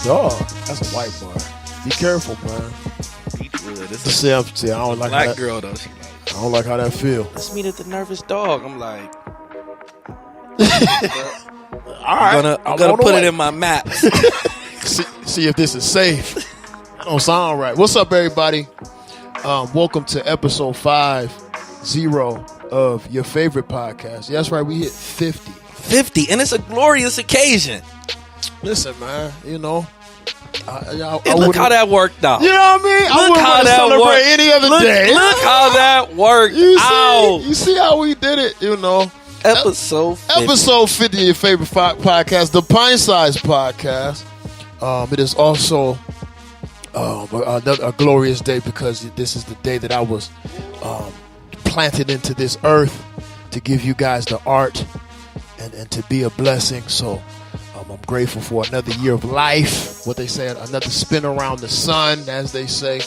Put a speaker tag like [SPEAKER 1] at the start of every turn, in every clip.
[SPEAKER 1] Dog, that's a white bar. Be careful, man. See, I don't like
[SPEAKER 2] black
[SPEAKER 1] that.
[SPEAKER 2] Girl though. She
[SPEAKER 1] I don't like how that feel.
[SPEAKER 2] let's meet at the Nervous Dog. I'm like,
[SPEAKER 1] All right,
[SPEAKER 2] I'm gonna put it in my maps.
[SPEAKER 1] see if this is safe. That don't sound right. What's up, everybody? Welcome to episode 50 of your favorite podcast. Yeah, that's right. We hit 50.
[SPEAKER 2] 50, and it's a glorious occasion.
[SPEAKER 1] Listen, man. You know,
[SPEAKER 2] And look how that worked out.
[SPEAKER 1] You know what I mean? I wouldn't want to celebrate any other day.
[SPEAKER 2] Look how that worked out.
[SPEAKER 1] You see how we did it? You know,
[SPEAKER 2] Episode
[SPEAKER 1] 50 of your favorite podcast, the Pint Size Podcast. It is also a glorious day because this is the day that I was planted into this earth to give you guys the art and to be a blessing. So I'm grateful for another year of life. What they say, another spin around the sun, as they say.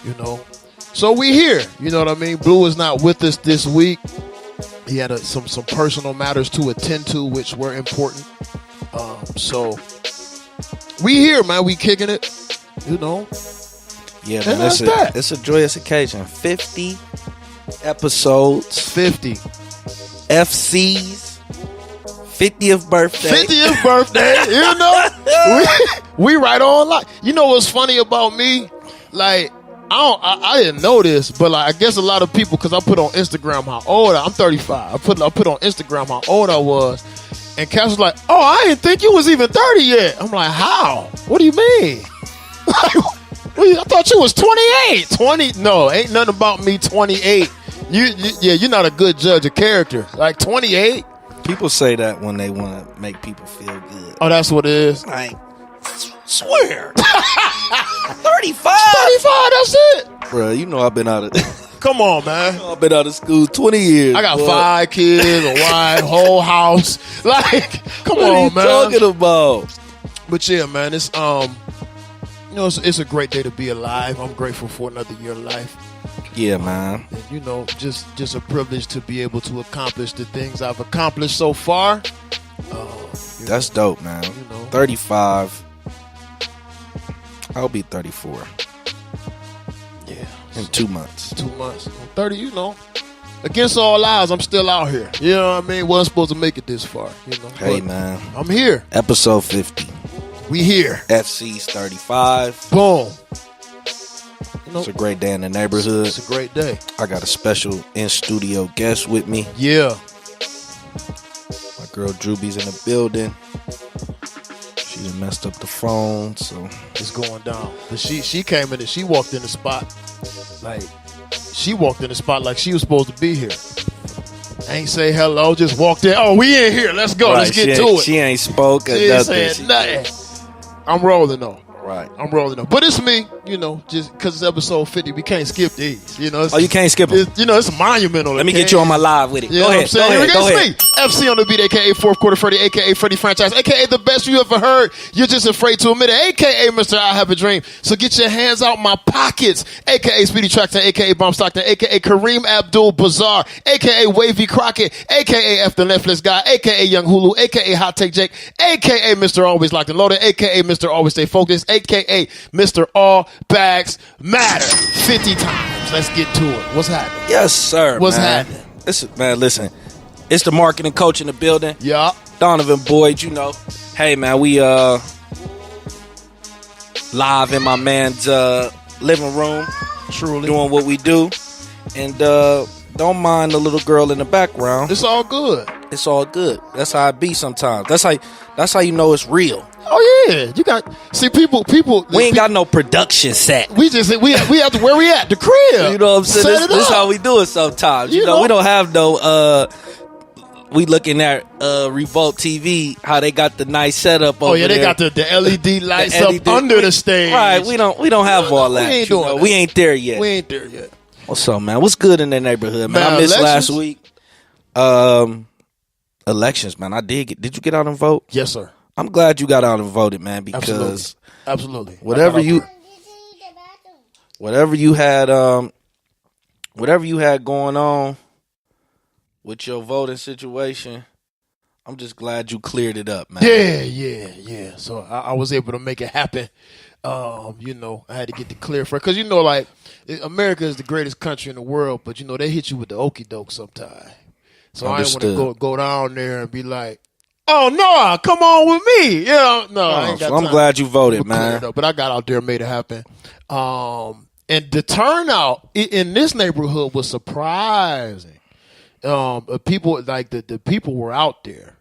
[SPEAKER 1] You know, so we here. You know what I mean? Blue is not with us this week. He had some personal matters to attend to, which were important. So we here, man. We kicking it. You know.
[SPEAKER 2] Yeah, man. It's a joyous occasion. 50 episodes.
[SPEAKER 1] 50
[SPEAKER 2] FCs. 50th birthday.
[SPEAKER 1] 50th birthday. You know, we right on like. You know what's funny about me? Like, I didn't know this, but like, I guess a lot of people, because I put on Instagram how old I'm 35. I put on Instagram how old I was, and Cass was like, "Oh, I didn't think you was even 30 yet." I'm like, "How? What do you mean?" I thought you was 28. 20? No, ain't nothing about me 28. You're not a good judge of character. Like 28.
[SPEAKER 2] People say that when they want to make people feel good.
[SPEAKER 1] Oh, that's what it is.
[SPEAKER 2] Like, swear. 35?
[SPEAKER 1] 35, that's it.
[SPEAKER 2] Bro, you know I've been out of...
[SPEAKER 1] Come on, man.
[SPEAKER 2] I've been out of school 20 years.
[SPEAKER 1] I got 5 kids, a wife, whole house. Like, come on, man.
[SPEAKER 2] What are you talking about?
[SPEAKER 1] But yeah, man, it's you know, it's a great day to be alive. I'm grateful for another year of life.
[SPEAKER 2] Yeah, man.
[SPEAKER 1] And, you know, just a privilege to be able to accomplish the things I've accomplished so far.
[SPEAKER 2] That's dope, man.
[SPEAKER 1] You know,
[SPEAKER 2] 35. I'll be 34.
[SPEAKER 1] Yeah.
[SPEAKER 2] In 2 months.
[SPEAKER 1] 2 months. 30, you know. Against all odds, I'm still out here. You know what I mean? Wasn't supposed to make it this far. You know.
[SPEAKER 2] Hey,
[SPEAKER 1] but
[SPEAKER 2] man.
[SPEAKER 1] I'm here.
[SPEAKER 2] Episode 50.
[SPEAKER 1] We here.
[SPEAKER 2] FC's 35.
[SPEAKER 1] Boom. You know,
[SPEAKER 2] it's a great day in the neighborhood.
[SPEAKER 1] It's a great day.
[SPEAKER 2] I got a special in-studio guest with me.
[SPEAKER 1] Yeah.
[SPEAKER 2] My girl Drue B's in the building. She done messed up the phone, so
[SPEAKER 1] it's going down. But she came in and she walked in the spot like she was supposed to be here. Ain't say hello, just walked in. Oh, we in here. Let's go.
[SPEAKER 2] Right,
[SPEAKER 1] let's get to it.
[SPEAKER 2] She ain't spoken.
[SPEAKER 1] She ain't saying nothing. I'm rolling though.
[SPEAKER 2] Right.
[SPEAKER 1] I'm rolling though. But it's me, you know, just because it's episode 50, we can't skip these. You know,
[SPEAKER 2] you can't skip them.
[SPEAKER 1] You know, it's monumental.
[SPEAKER 2] Let me get you on my live with it.
[SPEAKER 1] You
[SPEAKER 2] go
[SPEAKER 1] know
[SPEAKER 2] ahead.
[SPEAKER 1] What I'm saying?
[SPEAKER 2] Go ahead.
[SPEAKER 1] Me, FC on the beat, a.k.a. Fourth Quarter Freddy, a.k.a. Freddy Franchise, a.k.a. the best you ever heard. You're just afraid to admit it, a.k.a. Mr. I Have a Dream. So get your hands out my pockets, a.k.a. Speedy Trackton, a.k.a. Bomb Stockton, a.k.a. Kareem Abdul-Bazaar, a.k.a. Wavy Crockett, a.k.a. F the Netflix Guy, a.k.a. Young Hulu, a.k.a. Hot Take Jake, a.k.a. Mr. Always Locked and Loaded, a.k.a. Mr. Always Stay Focused, a.k.a. Mr. All Bags Matter. 50 times. Let's get to it. What's happening?
[SPEAKER 2] Yes, sir.
[SPEAKER 1] What's happening?
[SPEAKER 2] Listen. It's the marketing coach in the building.
[SPEAKER 1] Yeah.
[SPEAKER 2] Donovan Boyd, you know. Hey, man, we live in my man's living room.
[SPEAKER 1] Truly.
[SPEAKER 2] Doing what we do. And don't mind the little girl in the background.
[SPEAKER 1] It's all good.
[SPEAKER 2] It's all good. That's how it be sometimes. That's how you know it's real.
[SPEAKER 1] Oh yeah, you got people.
[SPEAKER 2] We ain't got no production set.
[SPEAKER 1] We have to where we at the crib.
[SPEAKER 2] You know what I'm saying? This is how we do it sometimes. You know, we don't have no we looking at Revolt TV, how they got the nice setup over there.
[SPEAKER 1] They got the LED lights
[SPEAKER 2] LED
[SPEAKER 1] up under the stage.
[SPEAKER 2] Right, we don't have all that.
[SPEAKER 1] We ain't doing that.
[SPEAKER 2] We ain't there yet.
[SPEAKER 1] We ain't there yet.
[SPEAKER 2] What's up, man? What's good in the neighborhood, man? I missed last week. Elections, man. Did you get out and vote?
[SPEAKER 1] Yes, sir.
[SPEAKER 2] I'm glad you got out and voted, man, because
[SPEAKER 1] Absolutely.
[SPEAKER 2] whatever you had going on with your voting situation, I'm just glad you cleared it up, man.
[SPEAKER 1] Yeah. So I was able to make it happen. I had to get the clear for it. Because, America is the greatest country in the world, but, they hit you with the okie doke sometimes. So
[SPEAKER 2] Understood.
[SPEAKER 1] I didn't want to go down there and be like, oh, no, come on with me. I ain't got
[SPEAKER 2] so I'm
[SPEAKER 1] time
[SPEAKER 2] glad you voted,
[SPEAKER 1] to clear
[SPEAKER 2] man.
[SPEAKER 1] it up. But I got out there and made it happen. And the turnout in this neighborhood was surprising. People, like the people were out there.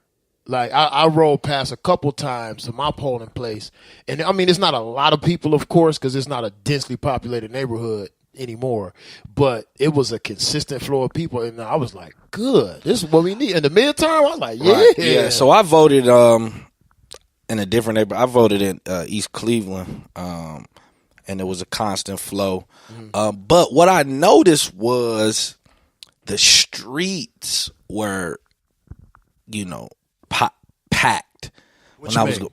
[SPEAKER 1] Like I rode past a couple times to my polling place, and I mean it's not a lot of people, of course, because it's not a densely populated neighborhood anymore. But it was a consistent flow of people, and I was like, "Good, this is what we need." In the midterm, I was like, "Yeah,
[SPEAKER 2] right. yeah." So I voted in a different neighborhood. I voted in East Cleveland, and it was a constant flow. Mm-hmm. But what I noticed was the streets were, packed.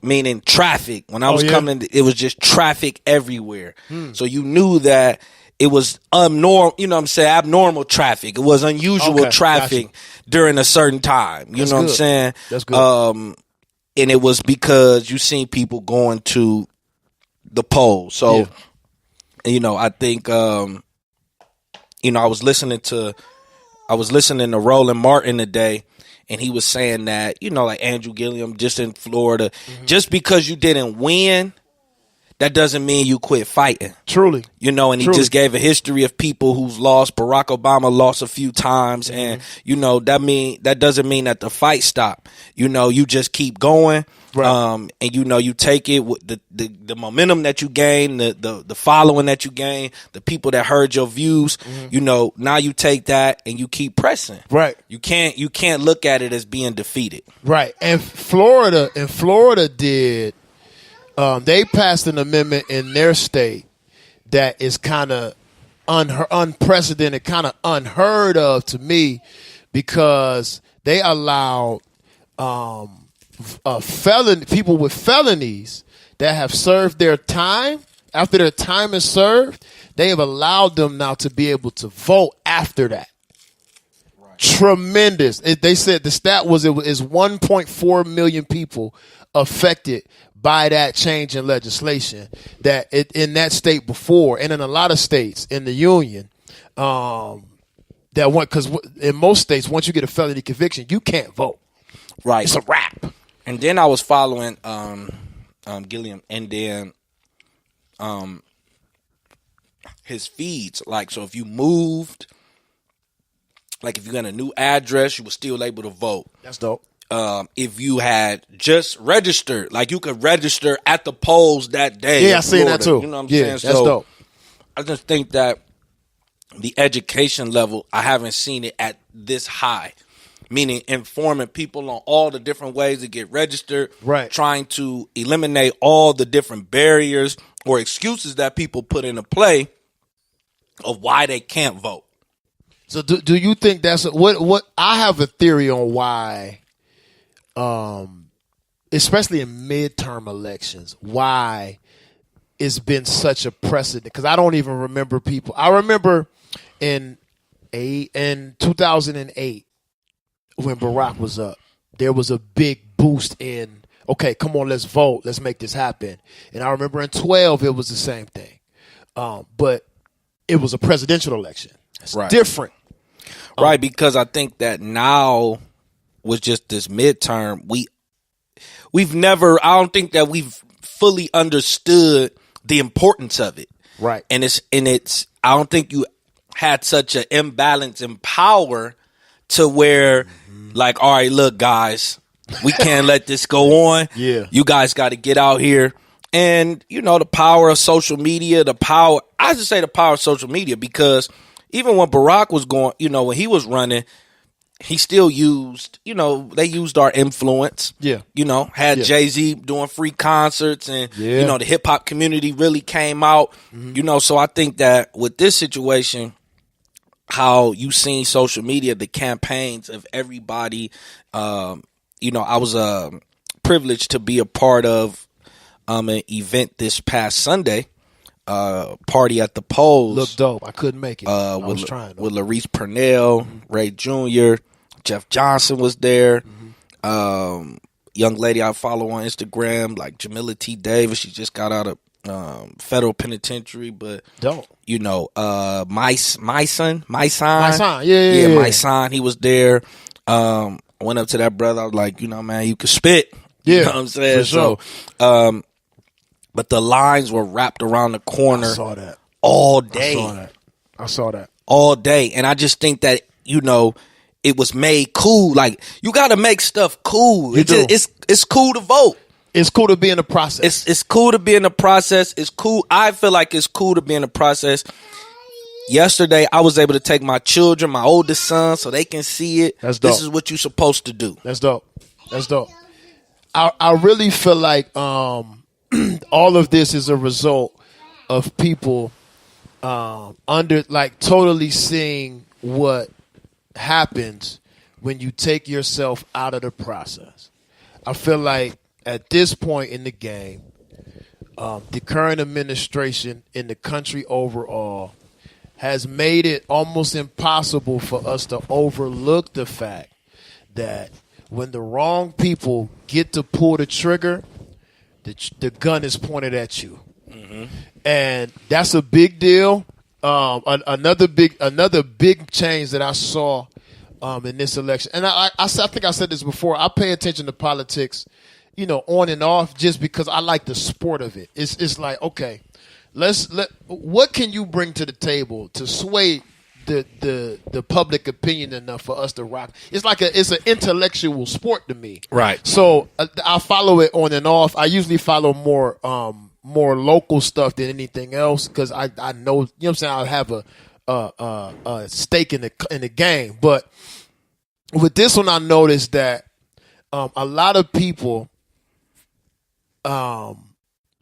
[SPEAKER 2] Meaning traffic. When I was coming, it was just traffic everywhere. So you knew that it was abnormal traffic. It was unusual traffic during a certain time. You know what I'm saying?
[SPEAKER 1] That's good.
[SPEAKER 2] And it was because you seen people going to the polls. So, I think, I was listening to Roland Martin today, and he was saying that, like Andrew Gilliam just in Florida, just because you didn't win, that doesn't mean you quit fighting.
[SPEAKER 1] Truly.
[SPEAKER 2] And he just gave a history of people who's lost. Barack Obama lost a few times, and, that doesn't mean that the fight stopped. You just keep going. Right. And you take it with the momentum that you gain, the following that you gain, the people that heard your views. Now you take that and you keep pressing.
[SPEAKER 1] Right.
[SPEAKER 2] You can't look at it as being defeated.
[SPEAKER 1] Right. And Florida did. They passed an amendment in their state that is kind of unprecedented, kind of unheard of to me, because they allowed people with felonies that have served their time. After their time is served, they have allowed them now to be able to vote after that. Right. Tremendous. They said the stat was it is 1.4 million people affected by that change in legislation that in that state before, and in a lot of states in the union, because in most states, once you get a felony conviction, you can't vote.
[SPEAKER 2] Right,
[SPEAKER 1] it's a wrap.
[SPEAKER 2] And then I was following Gilliam, and then his feeds. Like, so if you moved, like if you got a new address, you were still able to vote.
[SPEAKER 1] That's dope.
[SPEAKER 2] If you had just registered, like you could register at the polls that day.
[SPEAKER 1] Yeah, I seen that too.
[SPEAKER 2] You know what I'm
[SPEAKER 1] saying?
[SPEAKER 2] That's
[SPEAKER 1] dope.
[SPEAKER 2] I just think that the education level, I haven't seen it at this high. Meaning informing people on all the different ways to get registered,
[SPEAKER 1] right? Trying
[SPEAKER 2] to eliminate all the different barriers or excuses that people put into play of why they can't vote.
[SPEAKER 1] So do you think that's what I have a theory on why, especially in midterm elections, why it's been such a precedent? Because I don't even remember people. I remember in 2008. When Barack was up, there was a big boost in, okay, come on, let's vote. Let's make this happen. And I remember in 2012, it was the same thing. But it was a presidential election. It's different.
[SPEAKER 2] Right, because I think that now with just this midterm, we've never, I don't think that we've fully understood the importance of it.
[SPEAKER 1] Right.
[SPEAKER 2] And it's I don't think you had such an imbalance in power to where, like, all right, look, guys, we can't let this go on.
[SPEAKER 1] Yeah.
[SPEAKER 2] You guys got to get out here. And, the power of social media, I just say the power of social media, because even when Barack was going, when he was running, he still used, they used our influence.
[SPEAKER 1] Yeah.
[SPEAKER 2] Had Jay-Z doing free concerts and, the hip hop community really came out, so I think that with this situation, how you seen social media, the campaigns of everybody, I was privileged to be a part of an event this past Sunday. Party at the polls.
[SPEAKER 1] Looked dope. I couldn't make it. I was trying.
[SPEAKER 2] With Larice Purnell, Ray Jr., Jeff Johnson was there. Young lady I follow on Instagram, like Jamila T. Davis. She just got out of federal penitentiary, but
[SPEAKER 1] dope.
[SPEAKER 2] My son,
[SPEAKER 1] yeah.
[SPEAKER 2] My son, he was there. I went up to that brother. I was like, man, you can spit.
[SPEAKER 1] Yeah,
[SPEAKER 2] you know what I'm saying?
[SPEAKER 1] Sure.
[SPEAKER 2] So, but the lines were wrapped around the corner.
[SPEAKER 1] I saw that
[SPEAKER 2] all day.
[SPEAKER 1] I saw that
[SPEAKER 2] all day, and I just think that it was made cool. Like, you got to make stuff cool. It's cool to vote.
[SPEAKER 1] It's cool to be in the process.
[SPEAKER 2] It's cool to be in the process. It's cool. I feel like it's cool to be in the process. Yesterday, I was able to take my children, my oldest son, so they can see it.
[SPEAKER 1] That's dope.
[SPEAKER 2] This is what you're supposed to do.
[SPEAKER 1] That's dope. I really feel like all of this is a result of people totally seeing what happens when you take yourself out of the process. I feel like at this point in the game, the current administration in the country overall has made it almost impossible for us to overlook the fact that when the wrong people get to pull the trigger, the gun is pointed at you. And that's a big deal. Another big change that I saw in this election, and I think I said this before. I pay attention to politics, on and off, just because I like the sport of it. It's like, okay, what can you bring to the table to sway the public opinion enough for us to rock? It's like it's an intellectual sport to me,
[SPEAKER 2] right?
[SPEAKER 1] So I follow it on and off. I usually follow more local stuff than anything else because I know, what I'm saying, I have a stake in the game. But with this one, I noticed that a lot of people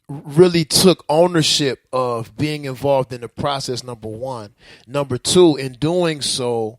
[SPEAKER 1] really took ownership of being involved in the process, number one. Number two, in doing so,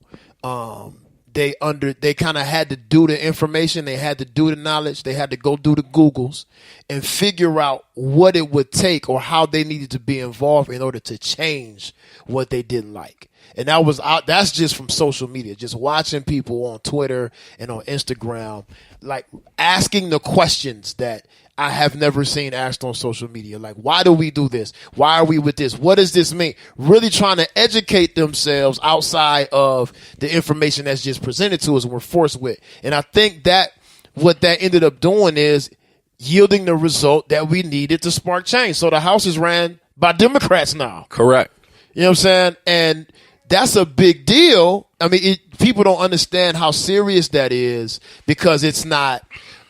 [SPEAKER 1] they kind of had to do the information, they had to do the knowledge, they had to go do the Googles and figure out what it would take or how they needed to be involved in order to change what they didn't like. And that's just from social media, just watching people on Twitter and on Instagram, like asking the questions that I have never seen asked on social media. Like, why do we do this? Why are we with this? What does this mean? Really trying to educate themselves outside of the information that's just presented to us and we're forced with. And I think that what that ended up doing is yielding the result that we needed to spark change. So the House is ran by Democrats now.
[SPEAKER 2] Correct.
[SPEAKER 1] You know what I'm saying? And that's a big deal. I mean, people don't understand how serious that is because it's not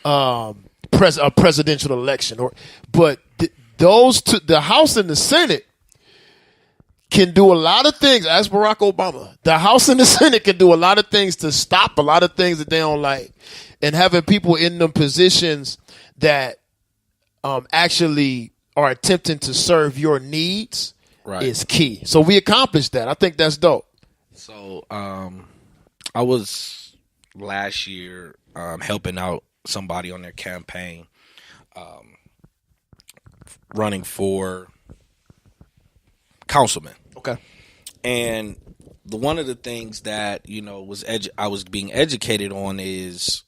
[SPEAKER 1] a presidential election, but those two, the House and the Senate, can do a lot of things. As Barack Obama, the House and the Senate can do a lot of things to stop a lot of things that they don't like, and having people in them positions that actually are attempting to serve your needs is key. So we accomplished that. I think that's dope.
[SPEAKER 2] So I was last year helping out somebody on their campaign, running for councilman.
[SPEAKER 1] Okay.
[SPEAKER 2] And one of the things that I was being educated on is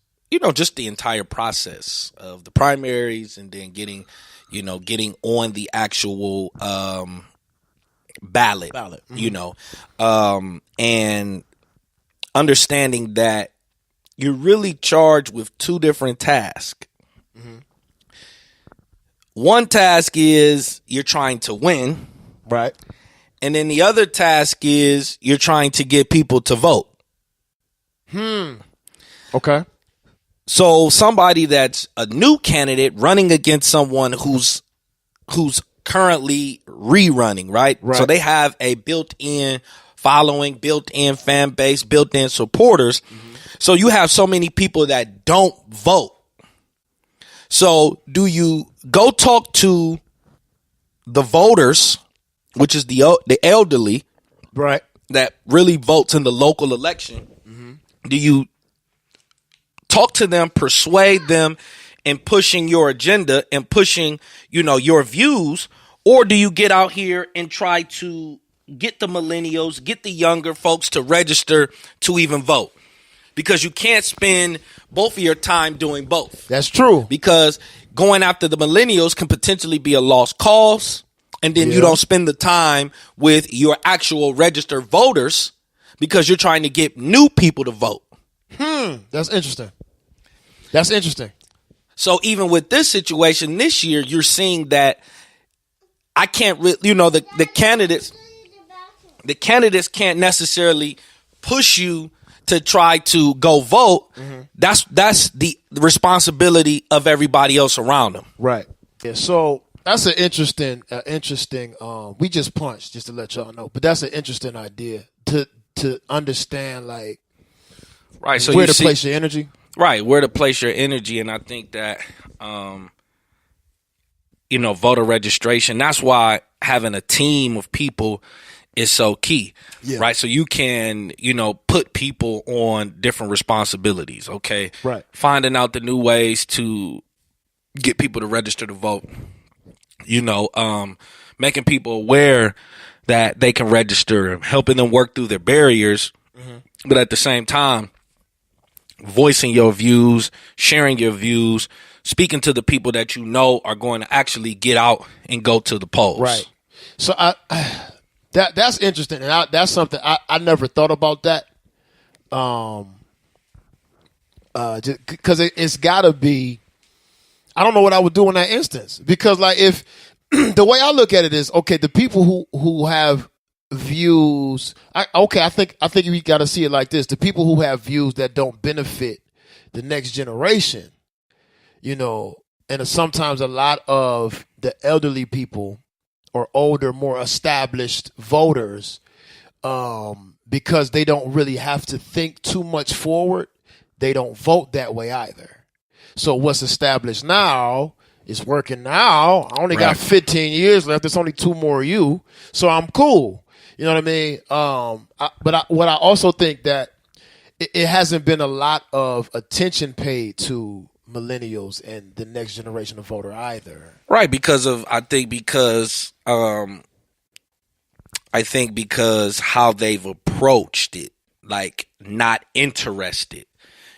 [SPEAKER 2] just the entire process of the primaries and then getting on the actual ballot. And understanding that you're really charged with two different tasks. One task is you're trying to win.
[SPEAKER 1] Right.
[SPEAKER 2] And then the other task is you're trying to get people to vote.
[SPEAKER 1] Okay.
[SPEAKER 2] So somebody that's a new candidate running against someone who's currently rerunning, right? So they have a built-in following, built-in fan base, built-in supporters. So you have so many people that don't vote. So do you go talk to the voters, which is the elderly,
[SPEAKER 1] right,
[SPEAKER 2] that really votes in the local election? Mm-hmm. Do you talk to them, persuade them in pushing your agenda and pushing, your views? Or do you get out here and try to get the millennials, get the younger folks to register to even vote? Because you can't spend both of your time doing both.
[SPEAKER 1] That's true.
[SPEAKER 2] Because going after the millennials can potentially be a lost cause. And then you don't spend the time with your actual registered voters because you're trying to get new people to vote.
[SPEAKER 1] That's interesting. That's interesting.
[SPEAKER 2] So even with this situation this year, you're seeing that I can't really, the candidates can't necessarily push you to try to go vote. Mm-hmm. That's the responsibility of everybody else around them.
[SPEAKER 1] Right. Yeah. So that's an interesting. We just punched, just to let y'all know, but that's an interesting idea to understand, like,
[SPEAKER 2] right. So
[SPEAKER 1] where to place your energy.
[SPEAKER 2] Right, where to place your energy, and I think that voter registration. That's why having a team of people is so key, right? So you can, put people on different responsibilities, okay?
[SPEAKER 1] Right.
[SPEAKER 2] Finding out the new ways to get people to register to vote, making people aware that they can register, helping them work through their barriers, but at the same time, voicing your views, sharing your views, speaking to the people that are going to actually get out and go to the polls. Right.
[SPEAKER 1] So that's interesting, and that's something I never thought about that. Because it's got to be. I don't know what I would do in that instance, because, like, if the way I look at it is, okay, the people who have views, I think we got to see it like this: the people who have views that don't benefit the next generation, and sometimes a lot of the elderly people or older, more established voters, because they don't really have to think too much forward, they don't vote that way either. So what's established now is working now. I only got 15 years left. There's only 2 more of you, so I'm cool. You know what I mean? What I also think that it hasn't been a lot of attention paid to millennials and the next generation of voter either.
[SPEAKER 2] Right, because how they've approached it, like, not interested.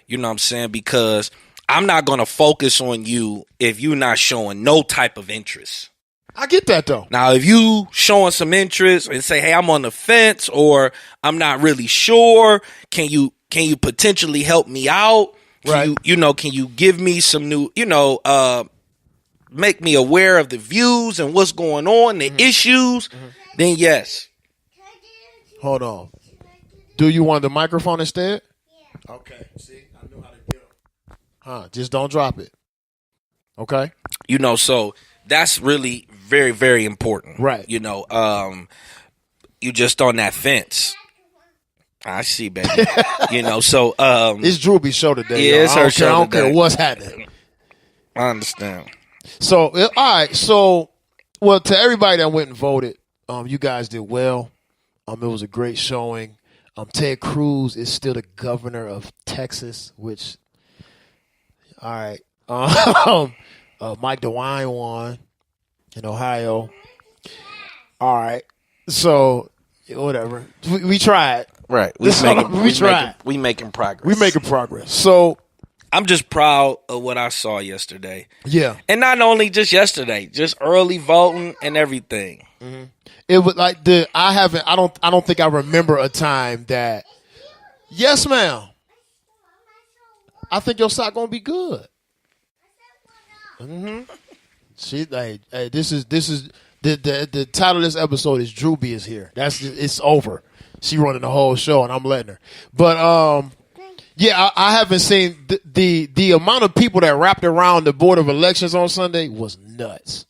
[SPEAKER 2] You know what I'm saying? Because I'm not going to focus on you if you're not showing no type of interest.
[SPEAKER 1] I get that, though.
[SPEAKER 2] Now, if you showing some interest and say, hey, I'm on the fence, or I'm not really sure, can you potentially help me out? Can you give me some new, make me aware of the views and what's going on, the issues? Then yes.
[SPEAKER 1] Hold on. Do you want the microphone instead? Yeah. Okay. See, I know how to get them. Just don't drop it. Okay.
[SPEAKER 2] So that's really very, very important.
[SPEAKER 1] Right.
[SPEAKER 2] You just on that fence. I see, baby. So
[SPEAKER 1] it's Drue B show today.
[SPEAKER 2] Yeah, it's her show.
[SPEAKER 1] I don't care what's happening.
[SPEAKER 2] I understand.
[SPEAKER 1] So all right. So, well, to everybody that went and voted, you guys did well. It was a great showing. Ted Cruz is still the governor of Texas, which, all right. Mike DeWine won in Ohio. All right. So, whatever. We tried.
[SPEAKER 2] Right. We making progress.
[SPEAKER 1] We making progress. So,
[SPEAKER 2] I'm just proud of what I saw yesterday.
[SPEAKER 1] Yeah.
[SPEAKER 2] And not only just yesterday, just early voting and everything.
[SPEAKER 1] Mm-hmm. It was like I don't think I remember a time that, yes, ma'am, I think your sock gonna be good. Mm-hmm. She like, hey, this is the title of this episode is Drue B is here. It's over. She running the whole show and I'm letting her. But yeah, I haven't seen the amount of people that wrapped around the Board of Elections on Sunday was nuts.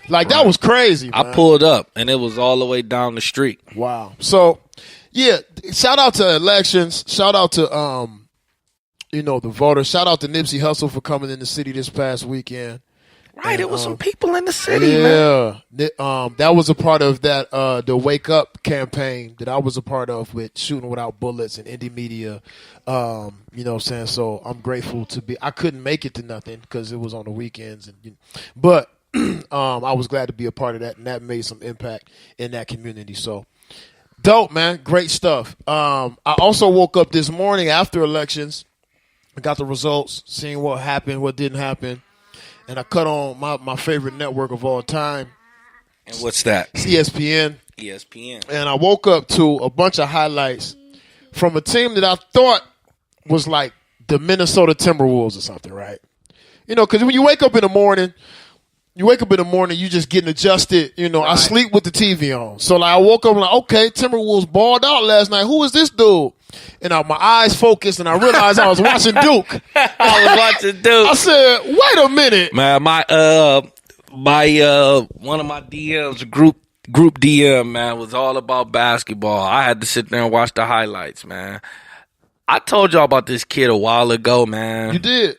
[SPEAKER 1] Like, that was crazy, man.
[SPEAKER 2] I pulled up, and it was all the way down the street.
[SPEAKER 1] Wow. So, yeah, shout out to elections. Shout out to the voters. Shout out to Nipsey Hussle for coming in the city this past weekend.
[SPEAKER 2] Right, there was some people in the city, man.
[SPEAKER 1] Yeah. That was a part of that the Wake Up campaign that I was a part of with Shooting Without Bullets and Indie Media. You know what I'm saying? So I'm grateful to be. I couldn't make it to nothing because it was on the weekends, but I was glad to be a part of that, and that made some impact in that community. So dope, man. Great stuff. I also woke up this morning after elections. I got the results, seeing what happened, what didn't happen. And I cut on my favorite network of all time.
[SPEAKER 2] And what's that?
[SPEAKER 1] ESPN.
[SPEAKER 2] ESPN.
[SPEAKER 1] And I woke up to a bunch of highlights from a team that I thought was like the Minnesota Timberwolves or something, right? Because when you wake up in the morning, you just getting adjusted. Right. I sleep with the TV on. So I woke up and okay, Timberwolves balled out last night. Who is this dude? And my eyes focused, and I realized I was watching Duke. I said, "Wait a minute,
[SPEAKER 2] man!" My one of my DMs, group DM, man, was all about basketball. I had to sit there and watch the highlights, man. I told y'all about this kid a while ago, man.
[SPEAKER 1] You did.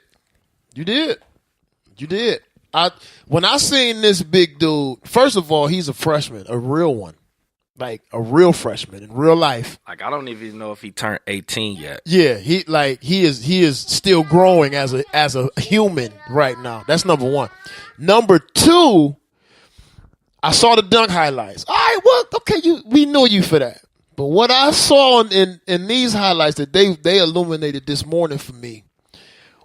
[SPEAKER 1] When I seen this big dude, first of all, he's a freshman, a real one. Like a real freshman in real life.
[SPEAKER 2] Like I don't even know if he turned 18 yet.
[SPEAKER 1] Yeah, he is still growing as a human right now. That's number one. Number two, I saw the dunk highlights. All right, well, okay, we know you for that. But what I saw in these highlights that they illuminated this morning for me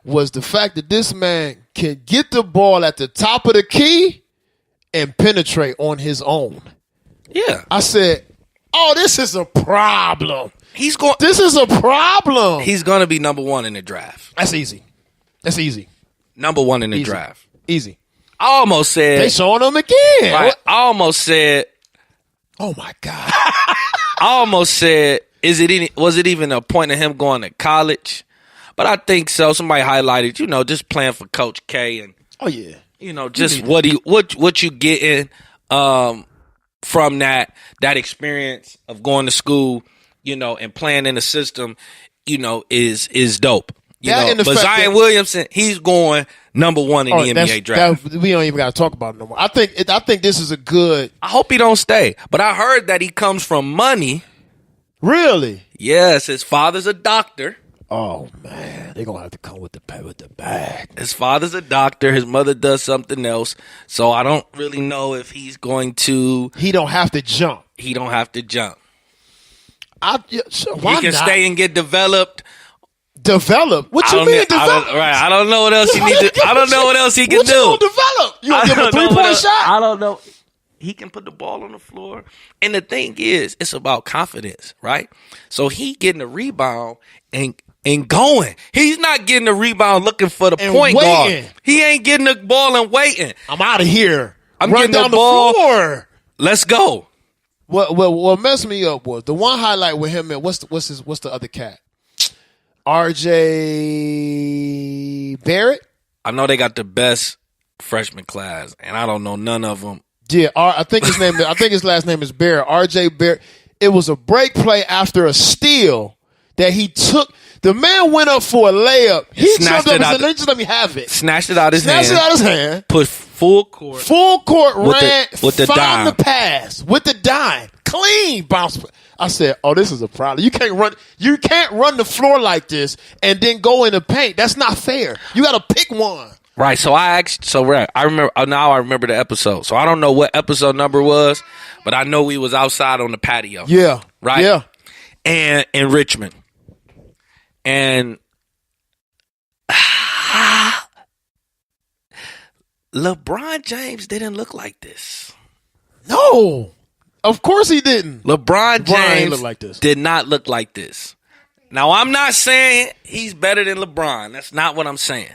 [SPEAKER 1] was the fact that this man can get the ball at the top of the key and penetrate on his own.
[SPEAKER 2] Yeah.
[SPEAKER 1] I said, this is a problem.
[SPEAKER 2] This
[SPEAKER 1] is a problem.
[SPEAKER 2] He's going to be number one in the draft.
[SPEAKER 1] That's easy.
[SPEAKER 2] Number one in the draft.
[SPEAKER 1] Easy.
[SPEAKER 2] I almost said.
[SPEAKER 1] They showing him again.
[SPEAKER 2] Right, I almost said.
[SPEAKER 1] Oh, my God.
[SPEAKER 2] I almost said, was it even a point of him going to college? But I think so. Somebody highlighted, just playing for Coach K. And,
[SPEAKER 1] oh, yeah.
[SPEAKER 2] Just what you getting from that experience of going to school, and playing in the system, is dope. But Zion Williamson, he's going number one in the NBA draft.
[SPEAKER 1] We don't even got to talk about it no more. I think this is a good.
[SPEAKER 2] I hope he don't stay, but I heard that he comes from money.
[SPEAKER 1] Really?
[SPEAKER 2] Yes, his father's a doctor.
[SPEAKER 1] Oh man, they're gonna have to come with the bag.
[SPEAKER 2] His father's a doctor. His mother does something else. So I don't really know if he's going to.
[SPEAKER 1] He don't have to jump.
[SPEAKER 2] He don't have to jump.
[SPEAKER 1] Why
[SPEAKER 2] he can stay and get developed.
[SPEAKER 1] Develop? What you mean develop?
[SPEAKER 2] I don't know what else he needs to. I don't know what else he can do.
[SPEAKER 1] What you gonna develop? You gonna give him a 3-point shot?
[SPEAKER 2] I don't know. He can put the ball on the floor. And the thing is, it's about confidence, right? So he getting a rebound and going. He's not getting a rebound looking for the point guard. He ain't getting the ball and waiting.
[SPEAKER 1] I'm out of here.
[SPEAKER 2] I'm
[SPEAKER 1] getting
[SPEAKER 2] down the ball.
[SPEAKER 1] Floor.
[SPEAKER 2] Let's go.
[SPEAKER 1] What messed me up was the one highlight with him and what's the other cat? RJ Barrett?
[SPEAKER 2] I know they got the best freshman class, and I don't know none of them.
[SPEAKER 1] Yeah, I think his last name is Barrett. RJ Barrett. It was a break play after a steal that he took. The man went up for a layup. He jumped up and said, just let me have it.
[SPEAKER 2] Snatched it out his hand. Put full court.
[SPEAKER 1] Ran.
[SPEAKER 2] With the dime.
[SPEAKER 1] Found the pass. With the dime. Clean bounce. I said, this is a problem. You can't run the floor like this and then go in the paint. That's not fair. You got to pick one.
[SPEAKER 2] Right. So I remember the episode. So I don't know what episode number was, but I know we was outside on the patio.
[SPEAKER 1] Yeah.
[SPEAKER 2] Right?
[SPEAKER 1] Yeah.
[SPEAKER 2] And in Richmond. And LeBron James didn't look like this.
[SPEAKER 1] No. Of course he didn't.
[SPEAKER 2] LeBron James
[SPEAKER 1] look like this.
[SPEAKER 2] Did not look like this. Now, I'm not saying he's better than LeBron. That's not what I'm saying.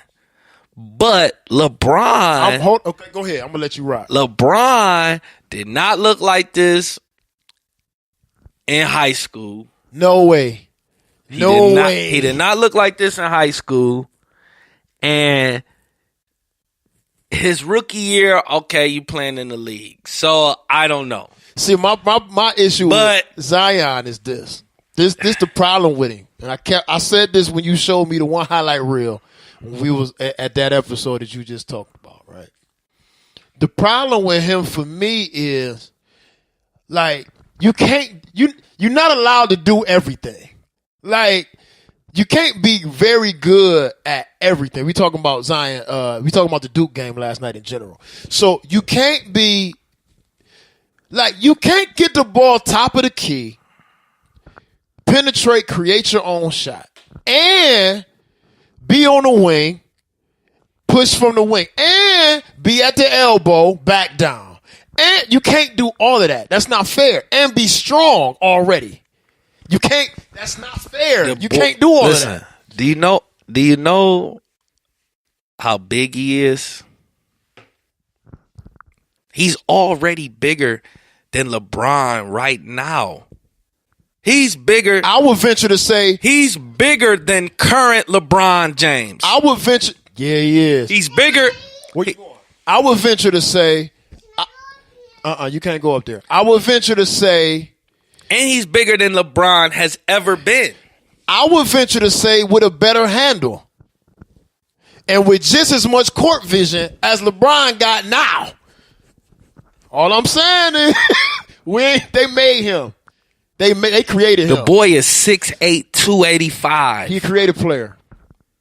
[SPEAKER 2] But LeBron...
[SPEAKER 1] Okay, go ahead. I'm going to let you rock.
[SPEAKER 2] LeBron did not look like this in high school.
[SPEAKER 1] No way. No way.
[SPEAKER 2] He did not look like this in high school. And his rookie year, okay, you playing in the league. So, I don't know.
[SPEAKER 1] See, my issue with Zion is this. This the problem with him. And I said this when you showed me the one highlight reel when we was at that episode that you just talked about, right? The problem with him for me is like you're not allowed to do everything. Like you can't be very good at everything. We talking about Zion, we talking about the Duke game last night in general. So you can't be like you can't get the ball top of the key, penetrate, create your own shot, and be on the wing, push from the wing, and be at the elbow, back down. And you can't do all of that. That's not fair. And be strong already. You can't. That's not fair. You can't do all of that.
[SPEAKER 2] Do you know how big he is? He's already bigger than LeBron right now. He's bigger.
[SPEAKER 1] I would venture to say
[SPEAKER 2] he's bigger than current LeBron James.
[SPEAKER 1] I would venture. Yeah, he is.
[SPEAKER 2] He's bigger.
[SPEAKER 1] Where you going? I would venture to say. You can't go up there. I would venture to say.
[SPEAKER 2] And he's bigger than LeBron has ever been.
[SPEAKER 1] I would venture to say with a better handle. And with just as much court vision as LeBron got now. All I'm saying is they made him. They created him.
[SPEAKER 2] The boy is 6'8", 285.
[SPEAKER 1] He a creative player.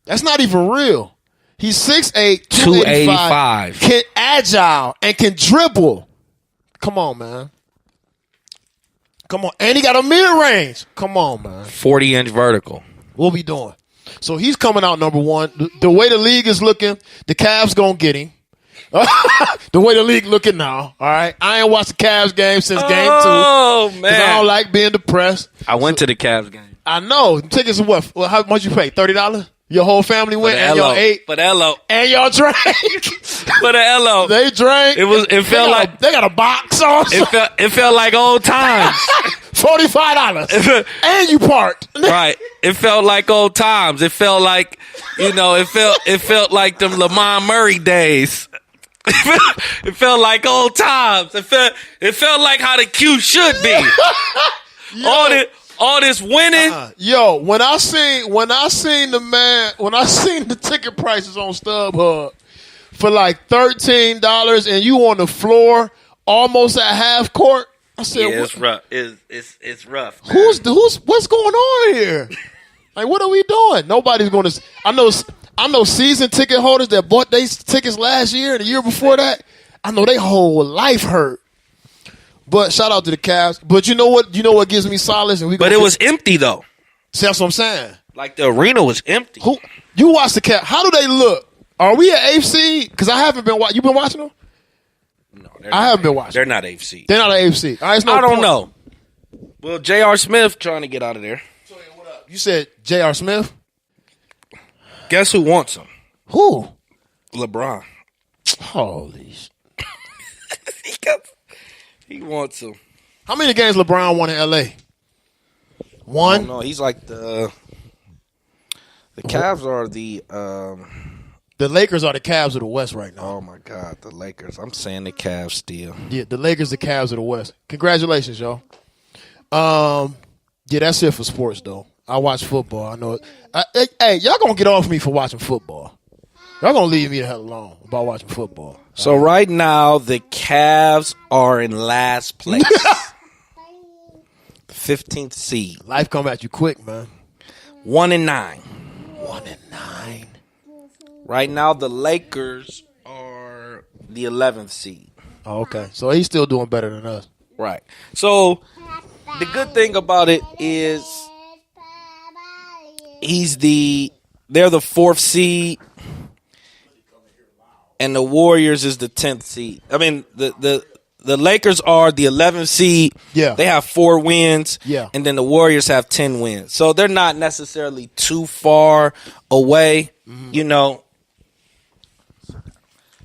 [SPEAKER 1] That's not even real. He's 6'8",
[SPEAKER 2] 285.
[SPEAKER 1] Can agile and can dribble. Come on, man. Come on. And he got a mid-range. Come on, man.
[SPEAKER 2] 40-inch vertical.
[SPEAKER 1] What we doing? So he's coming out number one. The way the league is looking, the Cavs going to get him. The way the league looking now, all right? I ain't watched the Cavs game since game 2.
[SPEAKER 2] Oh, man.
[SPEAKER 1] I don't like being depressed.
[SPEAKER 2] I went to the Cavs game.
[SPEAKER 1] I know. Tickets are what? How much you pay? $30? Your whole family went and y'all ate?
[SPEAKER 2] For the LO.
[SPEAKER 1] And y'all drank?
[SPEAKER 2] For the LO.
[SPEAKER 1] They drank?
[SPEAKER 2] It felt like...
[SPEAKER 1] They got a box also.
[SPEAKER 2] It felt like old times.
[SPEAKER 1] $45. And you parked.
[SPEAKER 2] Right. It felt like old times. It felt like, it felt like them Lamar Murray days. It felt like old times. It felt like how the Q should be. All this winning.
[SPEAKER 1] Yo, when I seen the ticket prices on StubHub for like $13 and you on the floor almost at half court, I said,
[SPEAKER 2] yeah, it's rough. It's rough.
[SPEAKER 1] Man. What's going on here? Like, what are we doing? Nobody's going to. I know season ticket holders that bought their tickets last year and the year before that. I know their whole life hurt. But shout out to the Cavs. But you know what? You know what gives me solace?
[SPEAKER 2] But it was empty though.
[SPEAKER 1] See, that's what I'm saying.
[SPEAKER 2] Like the arena was empty.
[SPEAKER 1] You watch the Cavs? How do they look? Are we at AFC? Because I haven't been watching. You been watching them?
[SPEAKER 2] No,
[SPEAKER 1] I haven't been watching.
[SPEAKER 2] They're not AFC.
[SPEAKER 1] They're not at AFC. All right,
[SPEAKER 2] I don't know. Well, J.R. Smith trying to get out of there.
[SPEAKER 1] So, what up? You said J.R. Smith?
[SPEAKER 2] Guess who wants him?
[SPEAKER 1] Who?
[SPEAKER 2] LeBron.
[SPEAKER 1] Holy shit.
[SPEAKER 2] He wants him.
[SPEAKER 1] How many games LeBron won in L.A.? One?
[SPEAKER 2] No, he's like the Cavs are the
[SPEAKER 1] Lakers are the Cavs of the West right now.
[SPEAKER 2] Oh my God, the Lakers. I'm saying the Cavs still.
[SPEAKER 1] Yeah, the Lakers, the Cavs of the West. Congratulations, y'all. Yeah, that's it for sports though. I watch football. I know it. Hey, y'all gonna get off me for watching football. Y'all gonna leave me the hell alone about watching football.
[SPEAKER 2] So right now the Cavs are in last place. 15th seed.
[SPEAKER 1] Life come at you quick, man.
[SPEAKER 2] 1-9.
[SPEAKER 1] 1-9.
[SPEAKER 2] Right now, the Lakers are the 11th seed.
[SPEAKER 1] Oh, okay. So he's still doing better than us.
[SPEAKER 2] Right. So the good thing about it is they're the 4th seed, and the Warriors is the 10th seed. I mean, the Lakers are the 11th seed.
[SPEAKER 1] Yeah.
[SPEAKER 2] They have 4 wins.
[SPEAKER 1] Yeah.
[SPEAKER 2] And then the Warriors have 10 wins. So they're not necessarily too far away,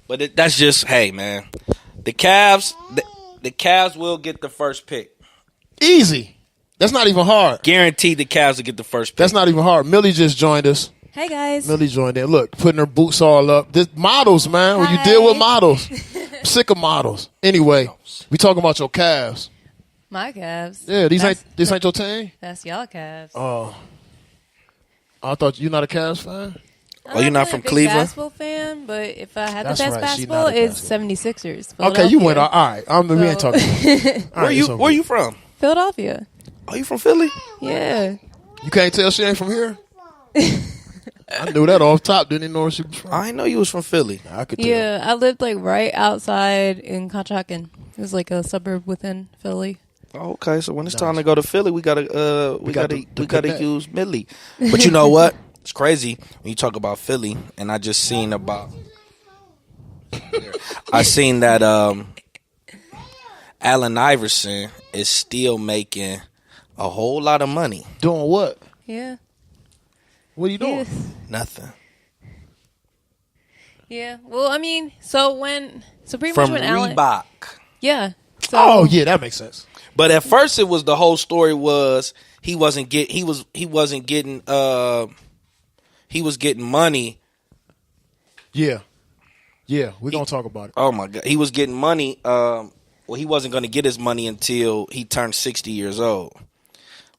[SPEAKER 2] But that's just, hey, man. The Cavs will get the first pick.
[SPEAKER 1] Easy. That's not even hard.
[SPEAKER 2] Guaranteed the Cavs will get the first pick.
[SPEAKER 1] That's not even hard. Millie just joined us.
[SPEAKER 3] Hey, guys.
[SPEAKER 1] Millie joined in. Look, putting her boots all up. This models, man. When you deal with models. I'm sick of models. Anyway, we talking about your Cavs.
[SPEAKER 3] My Cavs.
[SPEAKER 1] Yeah, this ain't your team?
[SPEAKER 3] That's y'all Cavs.
[SPEAKER 1] Oh. I thought you're not a Cavs fan?
[SPEAKER 2] Oh, you're not from
[SPEAKER 3] a big
[SPEAKER 2] Cleveland?
[SPEAKER 3] basketball fan, but if I had
[SPEAKER 1] That's
[SPEAKER 3] the best
[SPEAKER 1] right, she
[SPEAKER 3] basketball,
[SPEAKER 1] not a
[SPEAKER 3] it's
[SPEAKER 1] basketball.
[SPEAKER 3] 76ers.
[SPEAKER 1] Okay, you went all right. We ain't talking about it.
[SPEAKER 2] Where you from?
[SPEAKER 3] Philadelphia.
[SPEAKER 2] Are you from Philly?
[SPEAKER 3] Yeah.
[SPEAKER 1] You can't tell she ain't from here? I knew that off top. Didn't even know where she was from.
[SPEAKER 2] I didn't know you was from Philly.
[SPEAKER 1] I could tell.
[SPEAKER 3] Yeah, I lived like right outside in Conshohocken. It was like a suburb within Philly.
[SPEAKER 2] Oh, okay, so when it's time to go to Philly, we gotta
[SPEAKER 1] connect.
[SPEAKER 2] use Millie. But you know what? It's crazy when you talk about Philly, and I just seen about. I seen that Allen Iverson is still making a whole lot of money.
[SPEAKER 1] Doing what?
[SPEAKER 3] Yeah.
[SPEAKER 1] What are you doing?
[SPEAKER 2] Nothing.
[SPEAKER 3] Yeah. Well, I mean, pretty
[SPEAKER 2] From
[SPEAKER 3] much when Allen.
[SPEAKER 2] Reebok.
[SPEAKER 3] Yeah. So,
[SPEAKER 1] Oh yeah, that makes sense.
[SPEAKER 2] But at first, it was the whole story was he was getting money.
[SPEAKER 1] Yeah, we're gonna talk about it.
[SPEAKER 2] Oh my God, he was getting money. Well, he wasn't going to get his money until he turned 60 years old.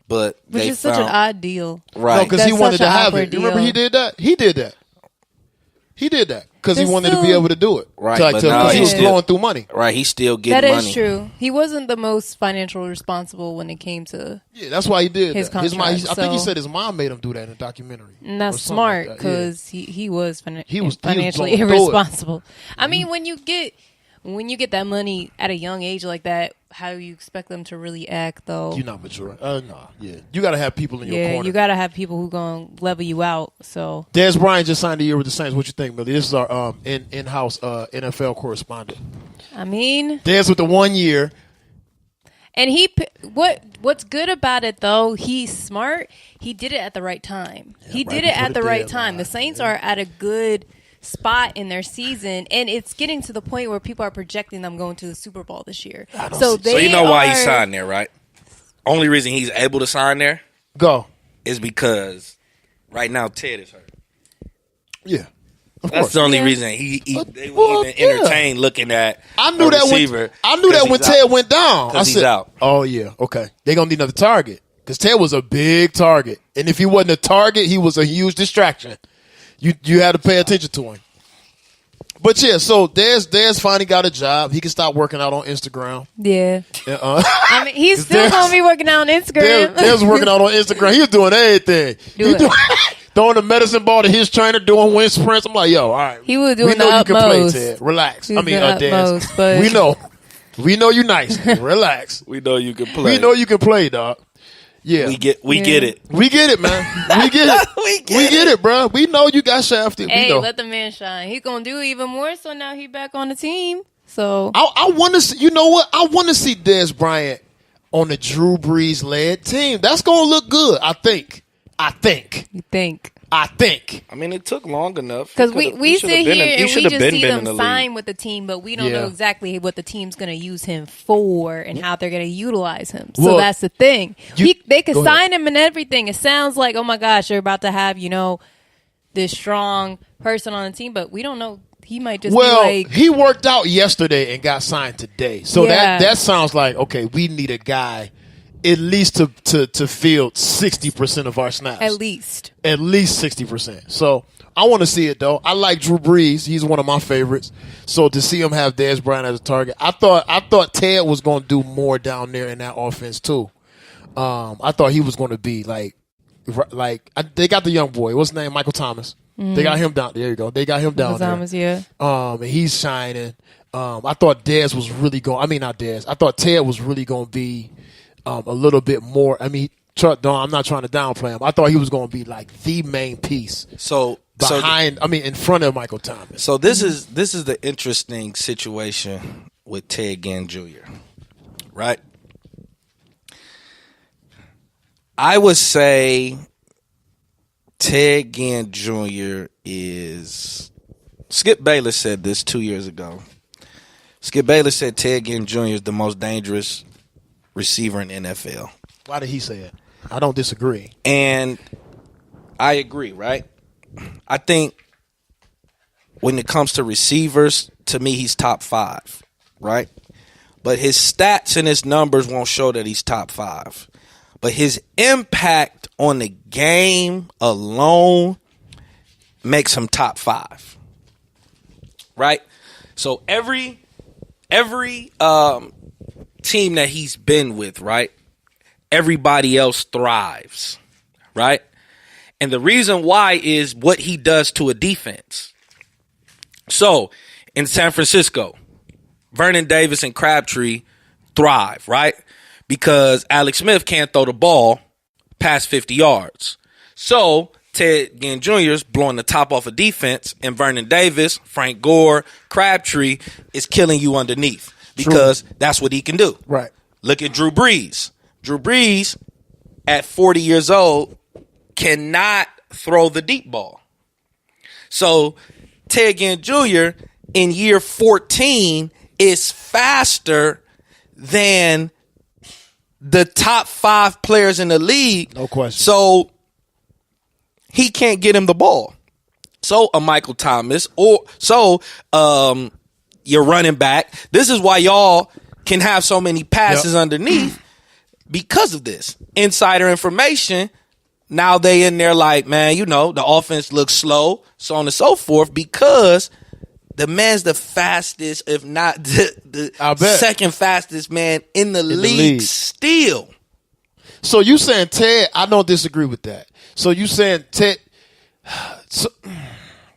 [SPEAKER 2] But
[SPEAKER 3] which is such an odd deal,
[SPEAKER 2] right?
[SPEAKER 1] No, because he
[SPEAKER 3] That's
[SPEAKER 1] wanted
[SPEAKER 3] such
[SPEAKER 1] to
[SPEAKER 3] an
[SPEAKER 1] have
[SPEAKER 3] awkward
[SPEAKER 1] it. You remember
[SPEAKER 3] deal.
[SPEAKER 1] he did that? He did that because he
[SPEAKER 3] There's
[SPEAKER 1] wanted to be
[SPEAKER 3] still-
[SPEAKER 1] able to do it.
[SPEAKER 2] Right,
[SPEAKER 1] Because
[SPEAKER 2] but now
[SPEAKER 1] he was
[SPEAKER 3] he's
[SPEAKER 1] blowing through money.
[SPEAKER 2] Right, he's still getting
[SPEAKER 3] That
[SPEAKER 2] money.
[SPEAKER 3] is true. He wasn't the most financially responsible when it came to,
[SPEAKER 1] Yeah, that's why he did
[SPEAKER 3] His
[SPEAKER 1] that. His mom,
[SPEAKER 3] contract,
[SPEAKER 1] I think he
[SPEAKER 3] so-
[SPEAKER 1] said his mom made him do that in a documentary.
[SPEAKER 3] and that's
[SPEAKER 1] or something like
[SPEAKER 3] smart
[SPEAKER 1] that.
[SPEAKER 3] because he was financially
[SPEAKER 1] blowing through it.
[SPEAKER 3] irresponsible. I mean, when you get that money at a young age like that, how do you expect them to really act though?
[SPEAKER 1] You're not mature. No, yeah, you got to have people in your
[SPEAKER 3] Yeah,
[SPEAKER 1] corner.
[SPEAKER 3] you got to have people who gonna level you out. So
[SPEAKER 1] Dez Bryant just signed a year with the Saints. What you think, Millie? This is our in-house NFL correspondent.
[SPEAKER 3] I mean,
[SPEAKER 1] Dez with the 1 year.
[SPEAKER 3] and what's good about it though? He's smart. He did it at the right time. He
[SPEAKER 1] right
[SPEAKER 3] did it at
[SPEAKER 1] before
[SPEAKER 3] the
[SPEAKER 1] the
[SPEAKER 3] right
[SPEAKER 1] deadline.
[SPEAKER 3] time. The Saints are at a good spot in their season, and it's getting to the point where people are projecting them going to the Super Bowl this year. So
[SPEAKER 2] you know why he signed there, right? Only reason he's able to sign there
[SPEAKER 1] Go.
[SPEAKER 2] is because right now Ted is hurt.
[SPEAKER 1] Yeah. Of
[SPEAKER 2] That's
[SPEAKER 1] course.
[SPEAKER 2] the only
[SPEAKER 3] Yeah.
[SPEAKER 2] reason they
[SPEAKER 1] Well,
[SPEAKER 2] would even entertain looking at
[SPEAKER 1] I knew
[SPEAKER 2] a
[SPEAKER 1] that
[SPEAKER 2] receiver.
[SPEAKER 1] when Ted went down. I
[SPEAKER 2] 'Cause
[SPEAKER 1] said,
[SPEAKER 2] he's out.
[SPEAKER 1] Oh yeah, okay. They're gonna need another target because Ted was a big target, and if he wasn't a target, he was a huge distraction. You had to pay attention to him. But yeah, so Dez finally got a job. He can stop working out on Instagram.
[SPEAKER 3] Yeah,
[SPEAKER 1] And,
[SPEAKER 3] I mean, he's still
[SPEAKER 1] Dez-
[SPEAKER 3] gonna be working out on Instagram.
[SPEAKER 1] Dez working out on Instagram. He was doing everything.
[SPEAKER 3] Do it.
[SPEAKER 1] Throwing the medicine ball to his trainer, doing wind sprints. I'm like, yo, all right.
[SPEAKER 3] He was doing
[SPEAKER 1] we know
[SPEAKER 3] the
[SPEAKER 1] you can play,
[SPEAKER 3] utmost.
[SPEAKER 1] Ted. Relax.
[SPEAKER 3] He was doing
[SPEAKER 1] Dez.
[SPEAKER 3] the utmost, but-
[SPEAKER 1] We know you nice. Relax.
[SPEAKER 2] We know you can play.
[SPEAKER 1] We know you can play, dog. Yeah.
[SPEAKER 2] We get it.
[SPEAKER 1] We get it, man. We get it.
[SPEAKER 2] We
[SPEAKER 1] we get it, bro. We know you got shafted.
[SPEAKER 3] Hey,
[SPEAKER 1] we know.
[SPEAKER 3] let the man shine. He's gonna do even more. So now he back on the team. So
[SPEAKER 1] I want to see, you know what? I want to see Dez Bryant on the Drew Brees led team. That's going to look good, I think.
[SPEAKER 3] you think?
[SPEAKER 2] I mean, it took long enough
[SPEAKER 3] Because we sit here and we just see them
[SPEAKER 2] the
[SPEAKER 3] sign with the team, but we don't
[SPEAKER 1] Yeah.
[SPEAKER 3] know exactly what the team's going to use him for and how they're going to utilize him. So
[SPEAKER 1] Well,
[SPEAKER 3] that's the thing. They could
[SPEAKER 1] go ahead.
[SPEAKER 3] sign him and everything. It sounds like, oh my gosh, they're about to have, this strong person on the team, but we don't know. He might just be like,
[SPEAKER 1] he worked out yesterday and got signed today. So
[SPEAKER 3] Yeah.
[SPEAKER 1] that sounds like, okay, we need a guy at least to field 60% of our snaps.
[SPEAKER 3] at least.
[SPEAKER 1] At least 60%. So I want to see it though. I like Drew Brees. He's one of my favorites. So to see him have Dez Bryant as a target, I thought Ted was going to do more down there in that offense too. I thought he was going to be they got the young boy. What's his name? Michael Thomas. They got him down. There you go. They got him down there.
[SPEAKER 3] Thomas, yeah.
[SPEAKER 1] And he's shining. I thought Dez was really going. I mean, not Dez. I thought Ted was really going to be a little bit more. I mean, I'm not trying to downplay him. I thought he was going to be like the main piece in front of Michael Thomas.
[SPEAKER 2] So this is the interesting situation with Ted Ginn Jr. Right? I would say Ted Ginn Jr. is. Skip Bayless said this 2 years ago. Skip Bayless said Ted Ginn Jr. is the most dangerous receiver in NFL.
[SPEAKER 1] Why did he say it? I don't disagree.
[SPEAKER 2] And I agree, right? I think when it comes to receivers, to me, he's top 5, right? but his stats and his numbers won't show that he's top 5. But his impact on the game alone makes him top 5. Right? So every team that he's been with, right? Everybody else thrives, right? And the reason why is what he does to a defense. So in San Francisco, Vernon Davis and Crabtree thrive, right? Because Alex Smith can't throw the ball past 50 yards. So Ted Ginn Jr. is blowing the top off of defense, and Vernon Davis, Frank Gore, Crabtree is killing you underneath because that's what he can do.
[SPEAKER 1] Right.
[SPEAKER 2] Look at Drew Brees. Drew Brees, at 40 years old, cannot throw the deep ball. So Ted Ginn Jr. in year 14 is faster than the top 5 players in the league.
[SPEAKER 1] No question.
[SPEAKER 2] So he can't get him the ball. So a Michael Thomas or your running back. This is why y'all can have so many passes underneath because of this. Insider information. Now they in there like, man, the offense looks slow, so on and so forth, because the man's the fastest, if not the second fastest man in the league still.
[SPEAKER 1] So you saying Ted, I don't disagree with that. So you saying Ted,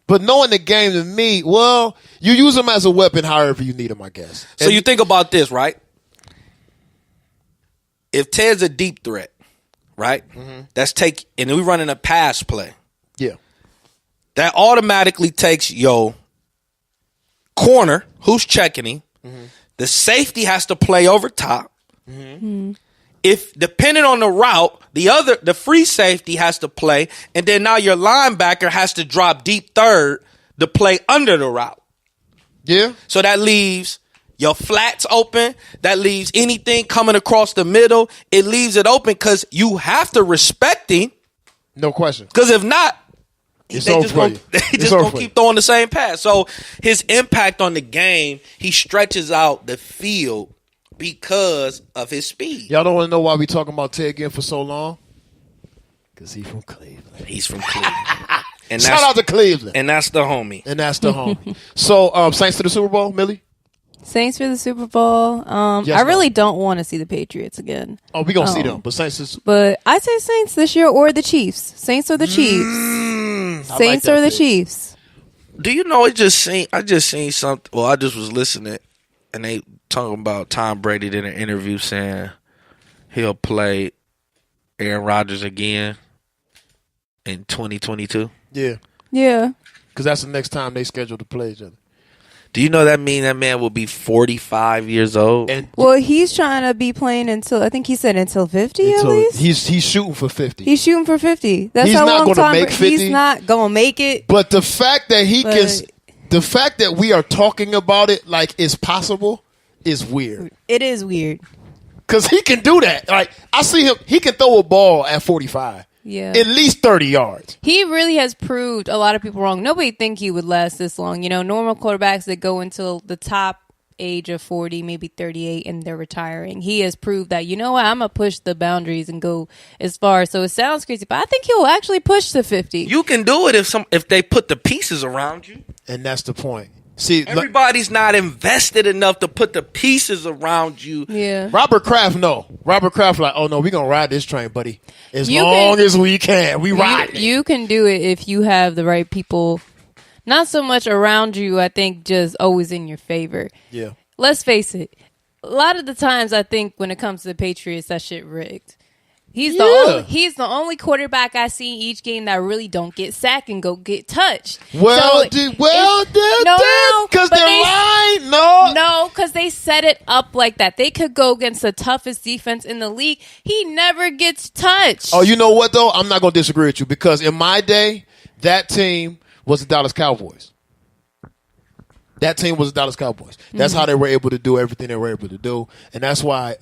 [SPEAKER 1] but knowing the game to me, well, you use him as a weapon however you need him, I guess.
[SPEAKER 2] So you think about this, right? If Ted's a deep threat, right? Mm-hmm. And we running a pass play.
[SPEAKER 1] Yeah.
[SPEAKER 2] That automatically takes your corner, who's checking him. Mm-hmm. The safety has to play over top. Mm-hmm. Mm-hmm. If depending on the route, the free safety has to play, and then now your linebacker has to drop deep third to play under the route.
[SPEAKER 1] Yeah.
[SPEAKER 2] So that leaves your flats open. That leaves anything coming across the middle. It leaves it open because you have to respect him.
[SPEAKER 1] No question.
[SPEAKER 2] Because if not,
[SPEAKER 1] they
[SPEAKER 2] just gonna keep throwing the same pass. So his impact on the game, he stretches out the field because of his speed.
[SPEAKER 1] Y'all don't want to know why we talking about Ted Ginn for so long? Because he's from Cleveland.
[SPEAKER 2] He's from Cleveland. And
[SPEAKER 1] shout out to Cleveland.
[SPEAKER 2] And that's the homie.
[SPEAKER 1] So, Saints to the Super Bowl, Millie?
[SPEAKER 3] Saints for the Super Bowl. I really don't want to see the Patriots again.
[SPEAKER 1] Oh, we're going to see them. But Saints is...
[SPEAKER 3] But I say Saints this year or the Chiefs. Saints or the Chiefs. Saints or the Chiefs.
[SPEAKER 2] Do you know, I just seen something. Well, I just was listening, and they talking about Tom Brady in an interview saying he'll play Aaron Rodgers again in 2022.
[SPEAKER 1] Yeah.
[SPEAKER 3] Yeah.
[SPEAKER 1] Because that's the next time they scheduled to play each other.
[SPEAKER 2] Do you know that man will be 45 years old?
[SPEAKER 3] Well, he's trying to be playing until, I think he said until 50 at least.
[SPEAKER 1] He's shooting for 50.
[SPEAKER 3] He's shooting for 50. That's
[SPEAKER 1] he's
[SPEAKER 3] how
[SPEAKER 1] not
[SPEAKER 3] long
[SPEAKER 1] going to make 50.
[SPEAKER 3] He's not going to make it.
[SPEAKER 1] But the fact that the fact that we are talking about it like it's possible is weird.
[SPEAKER 3] It is weird.
[SPEAKER 1] Because he can do that. Like, I see him, he can throw a ball at 45.
[SPEAKER 3] Yeah.
[SPEAKER 1] At least 30 yards.
[SPEAKER 3] He really has proved a lot of people wrong. Nobody think he would last this long. Normal quarterbacks that go until the top age of 40, maybe 38, and they're retiring. He has proved that, I'm going to push the boundaries and go as far. So it sounds crazy, but I think he'll actually push to 50.
[SPEAKER 2] You can do it if they put the pieces around you.
[SPEAKER 1] And that's the point. See,
[SPEAKER 2] everybody's not invested enough to put the pieces around you.
[SPEAKER 3] Yeah.
[SPEAKER 1] Robert Kraft, no. Robert Kraft, like, oh no, we're gonna ride this train, buddy. As long as we can. We ride.
[SPEAKER 3] You can do it if you have the right people. Not so much around you, I think just always in your favor.
[SPEAKER 1] Yeah.
[SPEAKER 3] Let's face it. A lot of the times I think when it comes to the Patriots, that shit rigged. He's the only quarterback I see each game that really don't get sacked and go get touched.
[SPEAKER 1] Well, because they're lying.
[SPEAKER 3] No, because they set it up like that. They could go against the toughest defense in the league. He never gets touched.
[SPEAKER 1] Oh, you know what though? I'm not gonna disagree with you because in my day, that team was the Dallas Cowboys. That team was the Dallas Cowboys. That's how they were able to do everything they were able to do. And that's why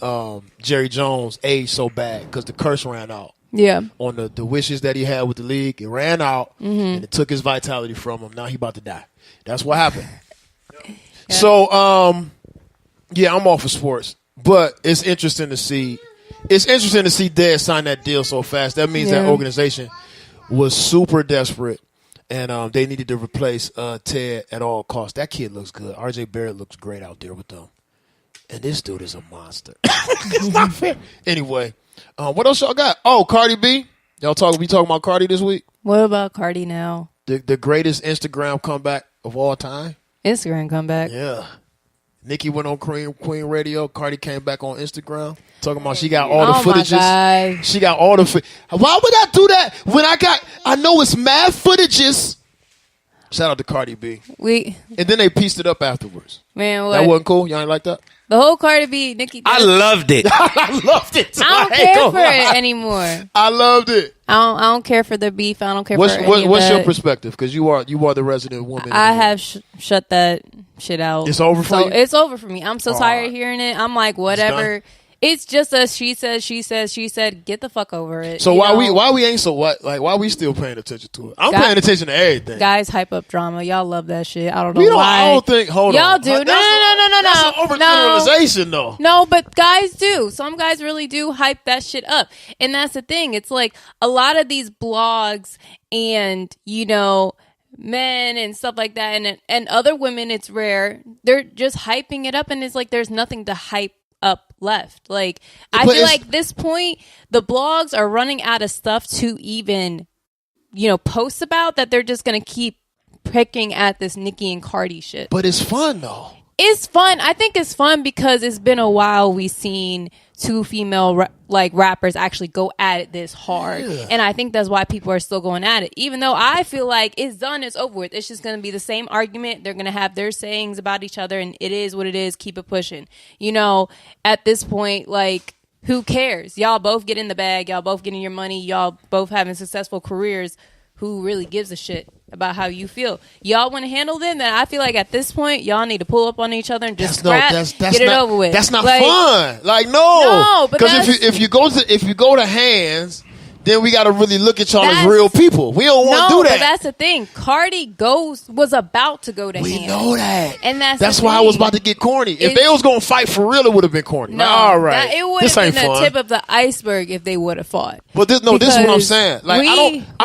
[SPEAKER 1] Jerry Jones aged so bad because the curse ran out.
[SPEAKER 3] Yeah.
[SPEAKER 1] On the wishes that he had with the league, it ran out and it took his vitality from him. Now he about to die. That's what happened. Yeah. So Yeah, I'm all for sports, but it's interesting to see. It's interesting to see Dez sign that deal so fast. That means that organization was super desperate, and they needed to replace Ted at all costs. That kid looks good. R.J. Barrett looks great out there with them, and this dude is a monster. It's not fair. Anyway, what else y'all got? Oh, Cardi B. We talking about Cardi this week?
[SPEAKER 3] What about Cardi now?
[SPEAKER 1] The greatest Instagram comeback of all time.
[SPEAKER 3] Instagram comeback.
[SPEAKER 1] Yeah. Nicki went on Queen Radio. Cardi came back on Instagram talking about she got all the footages.
[SPEAKER 3] My God.
[SPEAKER 1] She got all the Why would I do that when I know it's mad footages? Shout out to Cardi B. And then they pieced it up afterwards.
[SPEAKER 3] Man, what?
[SPEAKER 1] That wasn't cool? Y'all ain't like that?
[SPEAKER 3] The whole Cardi B, Nicki.
[SPEAKER 2] I loved it.
[SPEAKER 1] I loved it.
[SPEAKER 3] I don't care for it anymore.
[SPEAKER 1] I loved it.
[SPEAKER 3] I don't care for the beef. I don't care for any of
[SPEAKER 1] What's
[SPEAKER 3] that.
[SPEAKER 1] your perspective? Because you are the resident woman.
[SPEAKER 3] I have shut that shit out.
[SPEAKER 1] It's over for you?
[SPEAKER 3] It's over for me. I'm so tired of hearing it. I'm like, whatever. It's just a she said. Get the fuck over it.
[SPEAKER 1] So why we ain't so what? Like why we still paying attention to it? I'm paying attention to everything.
[SPEAKER 3] Guys hype up drama. Y'all love that shit. I don't know why.
[SPEAKER 1] I don't think. Hold
[SPEAKER 3] y'all
[SPEAKER 1] on.
[SPEAKER 3] do. No.
[SPEAKER 1] That's an overgeneralization, though.
[SPEAKER 3] No, but guys do. Some guys really do hype that shit up, and that's the thing. It's like a lot of these blogs and men and stuff like that, and other women. It's rare. They're just hyping it up, and it's like there's nothing to hype up left. Like I feel like this point the blogs are running out of stuff to even post about, that they're just gonna keep picking at this Nicki and Cardi shit.
[SPEAKER 1] But it's fun though.
[SPEAKER 3] It's fun. I think it's fun because it's been a while we've seen two female rappers actually go at it this hard. Yeah. And I think that's why people are still going at it. Even though I feel like it's done, it's over with. It's just going to be the same argument. They're going to have their sayings about each other, and it is what it is. Keep it pushing. At this point, like, who cares? Y'all both get in the bag. Y'all both getting your money. Y'all both having successful careers. Who really gives a shit about how you feel? Y'all want to handle them? Then I feel like at this point, y'all need to pull up on each other and just get it over with.
[SPEAKER 1] That's not fun. Like no, because if you go to hands, then we got to really look at y'all as real people. We don't want to do that.
[SPEAKER 3] But that's the thing. Cardi was about to go to hands.
[SPEAKER 1] We know that.
[SPEAKER 3] And
[SPEAKER 1] that's why I was about to get corny. If they was going to fight for real, it would have been corny. No, all right.
[SPEAKER 3] It would have been the tip of the iceberg if they would have fought.
[SPEAKER 1] But this is what I'm saying. Like I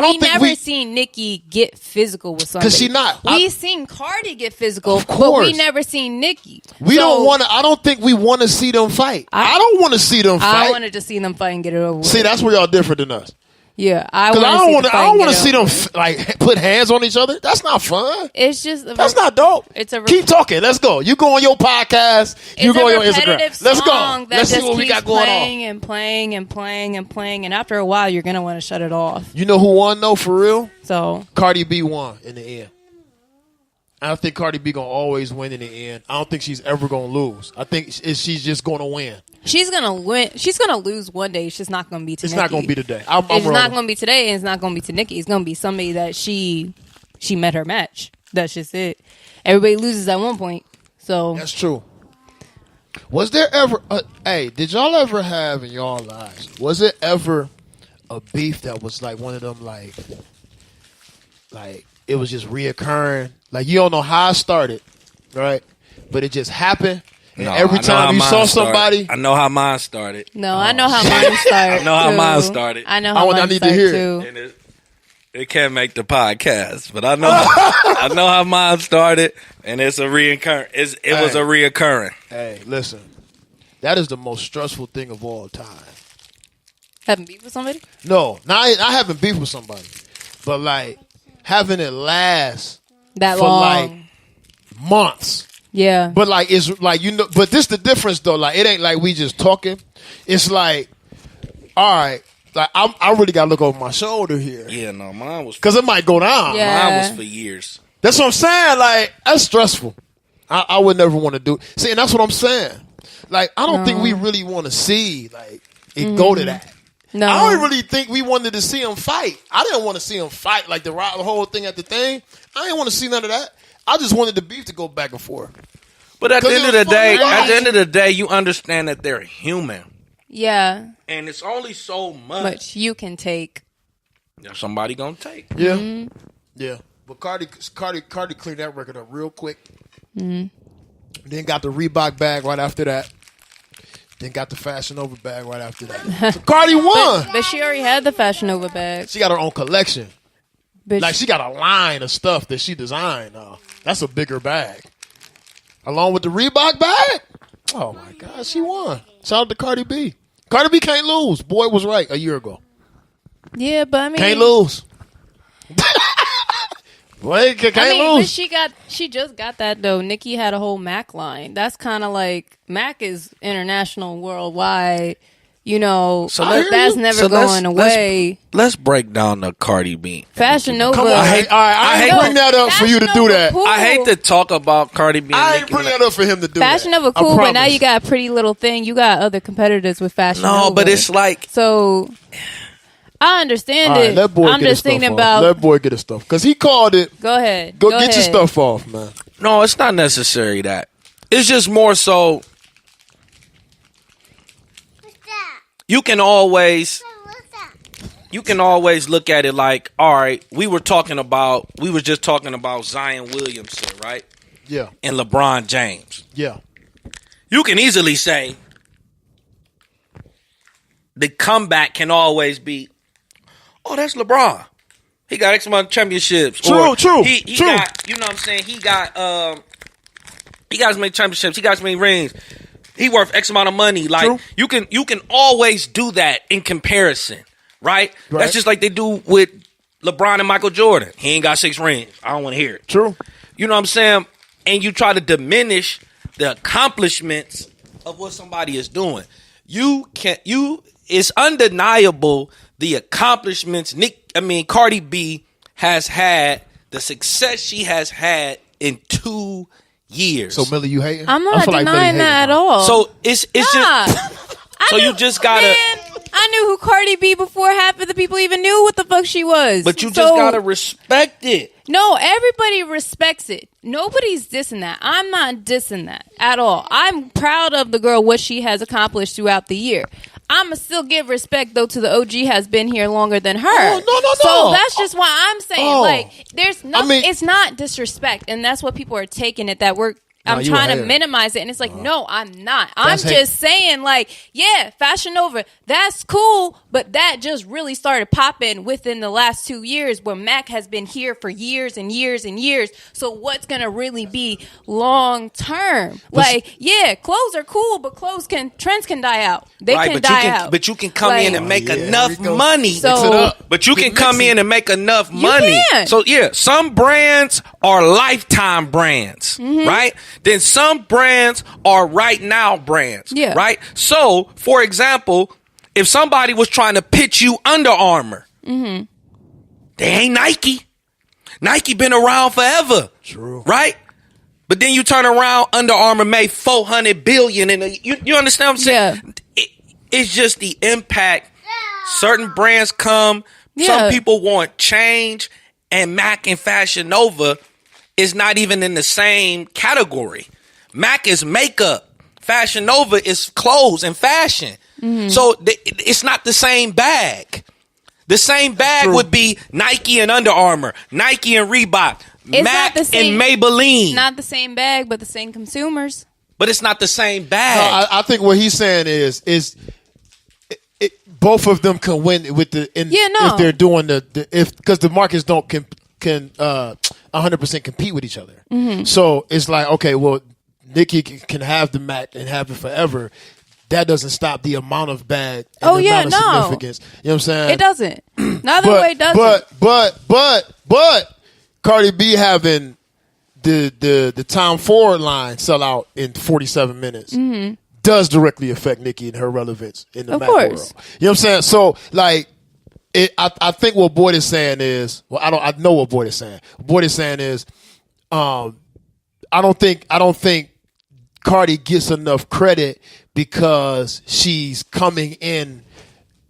[SPEAKER 1] don't think
[SPEAKER 3] never seen Nicki get physical with somebody.
[SPEAKER 1] Because she not.
[SPEAKER 3] We seen Cardi get physical,
[SPEAKER 1] of course.
[SPEAKER 3] But we never seen Nicki.
[SPEAKER 1] I don't think we want to see them fight. I don't want to see them fight.
[SPEAKER 3] I wanted to see them fight and get it over with.
[SPEAKER 1] See, that's where y'all different than us.
[SPEAKER 3] Yeah,
[SPEAKER 1] I don't want to see them like put hands on each other. That's not fun.
[SPEAKER 3] It's just
[SPEAKER 1] that's not dope. Keep talking. Let's go. You go on your podcast. You go on your Instagram. Let's go. Let's see what we got going on.
[SPEAKER 3] And playing and playing and playing, and after a while, you're gonna want to shut it off.
[SPEAKER 1] You know who won though, for real?
[SPEAKER 3] So
[SPEAKER 1] Cardi B won in the end. I don't think Cardi B gonna always win in the end. I don't think she's ever gonna lose. I think she's just gonna win.
[SPEAKER 3] She's gonna win. She's gonna lose one day. It's just not gonna be to Nicki.
[SPEAKER 1] It's not gonna be today.
[SPEAKER 3] It's not gonna be today, and it's not gonna be to Nicki. It's gonna be somebody that she met her match. That's just it. Everybody loses at one point. So
[SPEAKER 1] that's true. Was there ever? Did y'all ever have in y'all lives? Was it ever a beef that was like one of them like it was just reoccurring? Like you don't know how it started, right? But it just happened. And every time you saw somebody,
[SPEAKER 2] I know how mine started.
[SPEAKER 3] No, I know how mine started.
[SPEAKER 2] I know how mine started.
[SPEAKER 3] I know how mine started. I need to hear it.
[SPEAKER 2] And it can't make the podcast, but I know I know how mine started, and it's a reoccurring. It was a reoccurring.
[SPEAKER 1] Hey, listen, that is the most stressful thing of all time.
[SPEAKER 3] Having beef with somebody?
[SPEAKER 1] No, I haven't beef with somebody, but like having it last
[SPEAKER 3] that
[SPEAKER 1] for
[SPEAKER 3] long,
[SPEAKER 1] like months.
[SPEAKER 3] Yeah.
[SPEAKER 1] But like it's like but this the difference though. Like it ain't like we just talking. It's like, all right, like I really gotta look over my shoulder here.
[SPEAKER 2] Yeah, no, mine was
[SPEAKER 1] because it might go down.
[SPEAKER 3] Yeah.
[SPEAKER 2] Mine was for years.
[SPEAKER 1] That's what I'm saying. Like that's stressful. I would never want to do it. See, and that's what I'm saying. Like I don't think we really want to see like it go to that.
[SPEAKER 3] No,
[SPEAKER 1] I don't really think we wanted to see him fight. I didn't want to see him fight like the whole thing at the thing. I didn't want to see none of that. I just wanted the beef to go back and forth.
[SPEAKER 2] But at the end of the day, you understand that they're human.
[SPEAKER 3] Yeah.
[SPEAKER 2] And it's only so much
[SPEAKER 3] you can take.
[SPEAKER 2] That somebody gonna take.
[SPEAKER 1] Yeah. Mm-hmm. Yeah. But Cardi cleaned that record up real quick.
[SPEAKER 3] Mm-hmm.
[SPEAKER 1] Then got the Reebok bag right after that. Then got the Fashion Nova bag right after that. So Cardi won.
[SPEAKER 3] But she already had the Fashion Nova bag.
[SPEAKER 1] She got her own collection.
[SPEAKER 3] But
[SPEAKER 1] Like she got a line of stuff that she designed. That's a bigger bag. Along with the Reebok bag. Oh my God, she won. Shout out to Cardi B. Cardi B can't lose. Boy was right a year ago.
[SPEAKER 3] yeah, but I mean,
[SPEAKER 1] Can't lose. Boy, can't
[SPEAKER 3] but
[SPEAKER 1] lose.
[SPEAKER 3] she just got that though. Nicki had a whole Mac line. That's kind of like Mac is international, worldwide. You know,
[SPEAKER 2] So
[SPEAKER 3] that's never going away.
[SPEAKER 2] Let's break down the Cardi B.
[SPEAKER 3] Fashion Nova.
[SPEAKER 1] Come on, I
[SPEAKER 2] hate-
[SPEAKER 1] ain't bring that up for you to do that.
[SPEAKER 3] Cool.
[SPEAKER 2] I hate to talk about Cardi B. And
[SPEAKER 1] I ain't
[SPEAKER 2] Nicki
[SPEAKER 1] bring
[SPEAKER 2] Minaj.
[SPEAKER 1] that up for him to do
[SPEAKER 3] Fashion
[SPEAKER 1] that.
[SPEAKER 3] Nova
[SPEAKER 1] I
[SPEAKER 3] cool, but now
[SPEAKER 1] promise.
[SPEAKER 3] you got a Pretty Little Thing. You got other competitors with Fashion Nova.
[SPEAKER 2] No, but it's like
[SPEAKER 3] so. I understand
[SPEAKER 1] All right,
[SPEAKER 3] it.
[SPEAKER 1] let boy
[SPEAKER 3] I'm
[SPEAKER 1] get his
[SPEAKER 3] just
[SPEAKER 1] stuff
[SPEAKER 3] thinking
[SPEAKER 1] off.
[SPEAKER 3] about.
[SPEAKER 1] Let boy get his stuff because he called it.
[SPEAKER 3] Go ahead.
[SPEAKER 1] Go get
[SPEAKER 3] ahead.
[SPEAKER 1] your stuff off, man.
[SPEAKER 2] no, it's not necessary that. It's just more so you can always look at it like, all right, we were just talking about Zion Williamson, right?
[SPEAKER 1] Yeah,
[SPEAKER 2] And LeBron James.
[SPEAKER 1] yeah.
[SPEAKER 2] You can easily say the comeback can always be, oh, that's LeBron. He got X amount of championships.
[SPEAKER 1] True, true,
[SPEAKER 2] He
[SPEAKER 1] true.
[SPEAKER 2] got, you know what I'm saying? He got as many championships. He got as many rings. He worth X amount of money. Like
[SPEAKER 1] True.
[SPEAKER 2] you can always do that in comparison, right? That's just like they do with LeBron and Michael Jordan. He ain't got 6 rings. I don't want to hear it.
[SPEAKER 1] True.
[SPEAKER 2] You know what I'm saying? And you try to diminish the accomplishments of what somebody is doing. It's undeniable the accomplishments Cardi B has had, the success she has had in 2 years.
[SPEAKER 1] So Millie, you hating?
[SPEAKER 3] I'm
[SPEAKER 1] I
[SPEAKER 3] not
[SPEAKER 1] feel like Millie
[SPEAKER 3] denying that
[SPEAKER 1] hating
[SPEAKER 3] at
[SPEAKER 1] on her.
[SPEAKER 3] all.
[SPEAKER 2] So it's
[SPEAKER 3] Nah.
[SPEAKER 2] just so you just gotta
[SPEAKER 3] Man, I knew who Cardi B before half of the people even knew what the fuck she was.
[SPEAKER 2] but you
[SPEAKER 3] So,
[SPEAKER 2] just gotta respect it.
[SPEAKER 3] No, everybody respects it. Nobody's dissing that. I'm not dissing that at all. I'm proud of the girl, what she has accomplished throughout the year. I'ma still give respect though to the OG has been here longer than her.
[SPEAKER 1] Oh, no.
[SPEAKER 3] So that's just why I'm saying like there's nothing.
[SPEAKER 1] I mean-
[SPEAKER 3] it's not disrespect, and that's what people are taking it that we're. I'm
[SPEAKER 1] you
[SPEAKER 3] trying
[SPEAKER 1] a
[SPEAKER 3] to
[SPEAKER 1] hater.
[SPEAKER 3] minimize it, and it's like, no, I'm not. I'm
[SPEAKER 1] That's
[SPEAKER 3] just saying, like, yeah, Fashion Nova, that's cool, but that just really started popping within the last 2 years, where Mac has been here for years and years and years. So what's gonna really be long term? Like, yeah, clothes are cool, but trends can die out. They
[SPEAKER 2] Right,
[SPEAKER 3] can
[SPEAKER 2] but
[SPEAKER 3] die
[SPEAKER 2] you can
[SPEAKER 3] out.
[SPEAKER 2] but you can come
[SPEAKER 3] Like-
[SPEAKER 2] in and make
[SPEAKER 1] yeah,
[SPEAKER 2] enough
[SPEAKER 1] here we go.
[SPEAKER 2] money.
[SPEAKER 3] So- Mix it
[SPEAKER 1] up.
[SPEAKER 2] But you can come in and make enough money.
[SPEAKER 3] can.
[SPEAKER 2] So yeah, some brands are lifetime brands,
[SPEAKER 3] Mm-hmm.
[SPEAKER 2] right? Then some brands are right now brands,
[SPEAKER 3] Yeah.
[SPEAKER 2] right? So, for example, if somebody was trying to pitch you Under Armour,
[SPEAKER 3] Mm-hmm.
[SPEAKER 2] they ain't Nike. Nike been around forever,
[SPEAKER 1] True.
[SPEAKER 2] right? But then you turn around, Under Armour made $400 billion in a. You understand what I'm saying? It's just the impact. Certain brands come.
[SPEAKER 3] Yeah.
[SPEAKER 2] Some people want change, and Mac and Fashion Nova is not even in the same category. Mac is makeup. Fashion Nova is clothes and fashion.
[SPEAKER 3] Mm-hmm.
[SPEAKER 2] So it's not the same bag. The same bag
[SPEAKER 1] true.
[SPEAKER 2] would be Nike and Under Armour, Nike and Reebok,
[SPEAKER 3] It's
[SPEAKER 2] Mac
[SPEAKER 3] not the same-
[SPEAKER 2] and Maybelline.
[SPEAKER 3] Not the same bag, but the same consumers.
[SPEAKER 2] But it's not the same
[SPEAKER 1] No,
[SPEAKER 2] bag.
[SPEAKER 1] I think what he's saying is both of them can win with the if they're doing because the markets don't can 100% compete with each other.
[SPEAKER 3] Mm-hmm.
[SPEAKER 1] So it's like, okay, well, Nicki can have the Mac and have it forever. That doesn't stop the amount of bag and
[SPEAKER 3] Oh,
[SPEAKER 1] the
[SPEAKER 3] yeah,
[SPEAKER 1] amount of
[SPEAKER 3] no.
[SPEAKER 1] significance. You know what I'm saying?
[SPEAKER 3] It doesn't. Neither way it doesn't.
[SPEAKER 1] But Cardi B having the Tom Ford line sell out in 47 minutes does directly affect Nicki and her relevance in the
[SPEAKER 3] Of
[SPEAKER 1] Mac
[SPEAKER 3] course.
[SPEAKER 1] world. You know what I'm saying? So like, I think what Boyd is saying is, well, I know what Boyd is saying. What Boyd is saying is, I don't think Cardi gets enough credit because she's coming in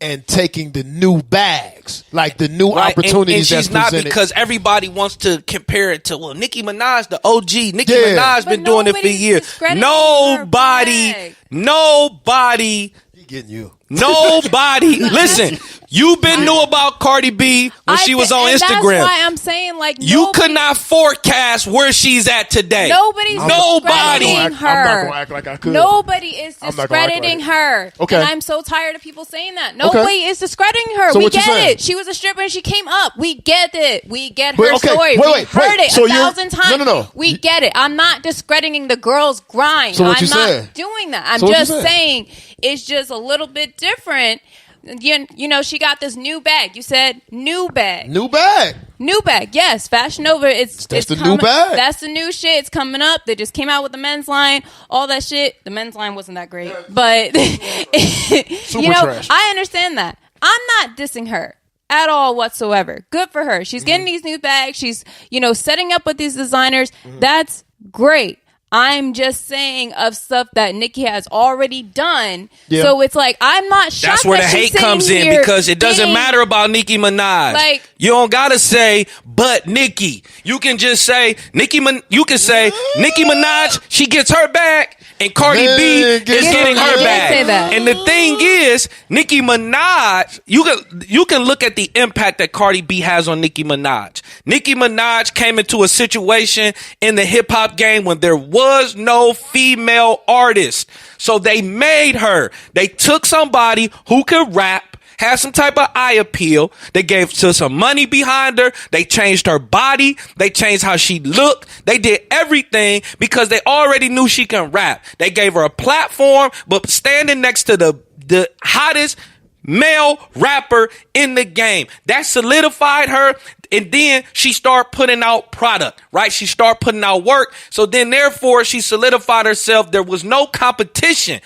[SPEAKER 1] and taking the new bags, like the new
[SPEAKER 2] Right,
[SPEAKER 1] opportunities
[SPEAKER 2] and
[SPEAKER 1] that's
[SPEAKER 2] she's not
[SPEAKER 1] presented.
[SPEAKER 2] because everybody wants to compare it to Nicki Minaj, the OG. Nicki
[SPEAKER 1] Yeah.
[SPEAKER 2] Minaj
[SPEAKER 3] But
[SPEAKER 2] been doing it for
[SPEAKER 3] nobody's
[SPEAKER 2] years.
[SPEAKER 3] discrediting her bag.
[SPEAKER 2] Nobody.
[SPEAKER 1] He getting you.
[SPEAKER 2] Nobody. Listen, You knew about Cardi B when she was on Instagram.
[SPEAKER 3] That's why I'm saying, like,
[SPEAKER 2] you could not forecast where she's at today.
[SPEAKER 3] Nobody's discrediting her.
[SPEAKER 1] I'm not going to act like I could.
[SPEAKER 3] Nobody is discrediting her.
[SPEAKER 1] Okay.
[SPEAKER 3] And I'm so tired of people saying that. Nobody is discrediting her. So we get it. She was a stripper and she came up. We get it. We get her story. We heard it 1,000 times.
[SPEAKER 1] No.
[SPEAKER 3] We get it. I'm not discrediting the girl's grind.
[SPEAKER 1] So what
[SPEAKER 3] I'm
[SPEAKER 1] you
[SPEAKER 3] not
[SPEAKER 1] saying?
[SPEAKER 3] doing that. I'm just saying it's just a little bit different. You know, she got this new bag. You said new bag.
[SPEAKER 1] New bag.
[SPEAKER 3] New bag. Yes, Fashion Nova. It's
[SPEAKER 1] the
[SPEAKER 3] coming,
[SPEAKER 1] new bag.
[SPEAKER 3] That's the new shit. It's coming up. They just came out with the men's line. All that shit. The men's line wasn't that great, but
[SPEAKER 1] Super trash.
[SPEAKER 3] I understand that. I'm not dissing her at all whatsoever. Good for her. She's getting these new bags. She's, setting up with these designers. That's great. I'm just saying of stuff that Nicki has already done. Yeah. So it's like, I'm not shocked.
[SPEAKER 2] That's where the hate comes in, because it doesn't matter about Nicki Minaj.
[SPEAKER 3] Like,
[SPEAKER 2] you don't gotta say, but Nicki. You can just say Nicki Minaj, she gets her back, and Cardi B is getting her back. And the thing is, Nicki Minaj, you can look at the impact that Cardi B has on Nicki Minaj. Nicki Minaj came into a situation in the hip hop game when there was no female artist. So they made her. They took somebody who could rap, have some type of eye appeal. They gave her some money behind her. They changed her body. They changed how she looked. They did everything because they already knew she can rap. They gave her a platform, but standing next to the hottest male rapper in the game. That solidified her. And then she started putting out product, right? She started putting out work. So then therefore she solidified herself. There was no competition.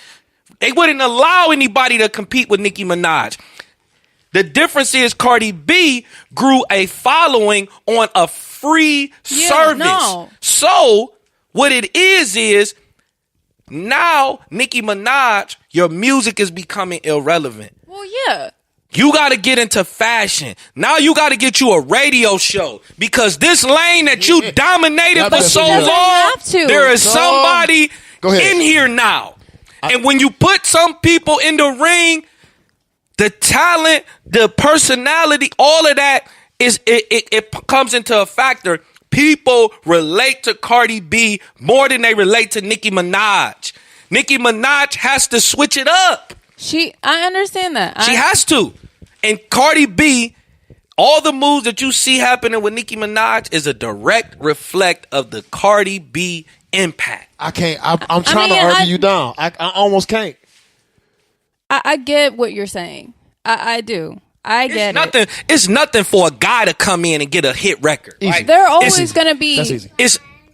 [SPEAKER 2] They wouldn't allow anybody to compete with Nicki Minaj. The difference is Cardi B grew a following on a free service. No. So what it is now Nicki Minaj, your music is becoming irrelevant.
[SPEAKER 3] Well, yeah.
[SPEAKER 2] You got to get into fashion. Now you got to get you a radio show, because this lane that you dominated for so long, there is somebody in here now. And when you put some people in the ring, the talent, the personality, all of that it comes into a factor. People relate to Cardi B more than they relate to Nicki Minaj. Nicki Minaj has to switch it up.
[SPEAKER 3] I understand that.
[SPEAKER 2] She has to. And Cardi B, all the moves that you see happening with Nicki Minaj is a direct reflect of the Cardi B impact.
[SPEAKER 1] I can't. I'm trying to argue you down. I almost can't.
[SPEAKER 3] I get what you're saying. I do. I get
[SPEAKER 2] it. It's nothing for a guy to come in and get a hit record. Right?
[SPEAKER 3] They're always going to be.
[SPEAKER 1] That's easy.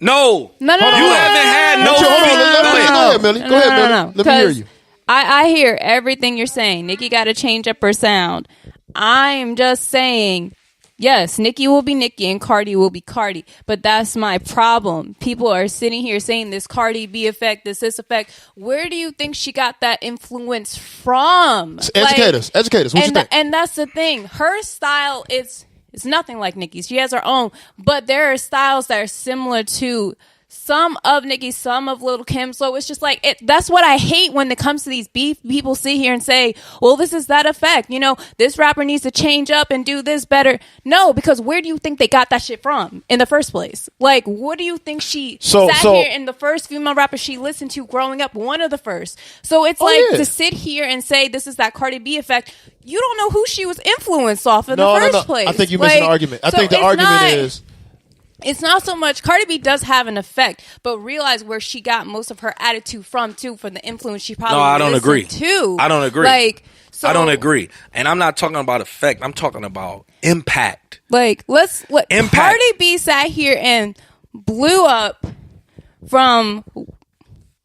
[SPEAKER 2] No.
[SPEAKER 3] You haven't
[SPEAKER 2] had no.
[SPEAKER 1] Go ahead, Millie. Go ahead, Millie. Let me hear you.
[SPEAKER 3] I hear everything you're saying. Nicki got to change up her sound. I'm just saying, yes, Nicki will be Nicki and Cardi will be Cardi. But that's my problem. People are sitting here saying this Cardi B effect, this effect. Where do you think she got that influence from?
[SPEAKER 1] Educate us. What you think?
[SPEAKER 3] And that's the thing. Her style is nothing like Nicki's. She has her own. But there are styles that are similar to some of Nicki, some of Lil' Kim. So it's just like, that's what I hate when it comes to these beef. People sit here and say, well, this is that effect. This rapper needs to change up and do this better. No, because where do you think they got that shit from in the first place? Like, what do you think she sat here in the first female rapper she listened to growing up, one of the first. So it's to sit here and say this is that Cardi B effect. You don't know who she was influenced off in the first place.
[SPEAKER 1] I think you missed an argument. I think the argument is...
[SPEAKER 3] It's not so much. Cardi B does have an effect, but realize where she got most of her attitude from too, for the influence she probably.
[SPEAKER 2] No, I don't agree.
[SPEAKER 3] I
[SPEAKER 2] don't agree.
[SPEAKER 3] I
[SPEAKER 2] don't agree, and I'm not talking about effect. I'm talking about impact.
[SPEAKER 3] Impact. Cardi B sat here and blew up from.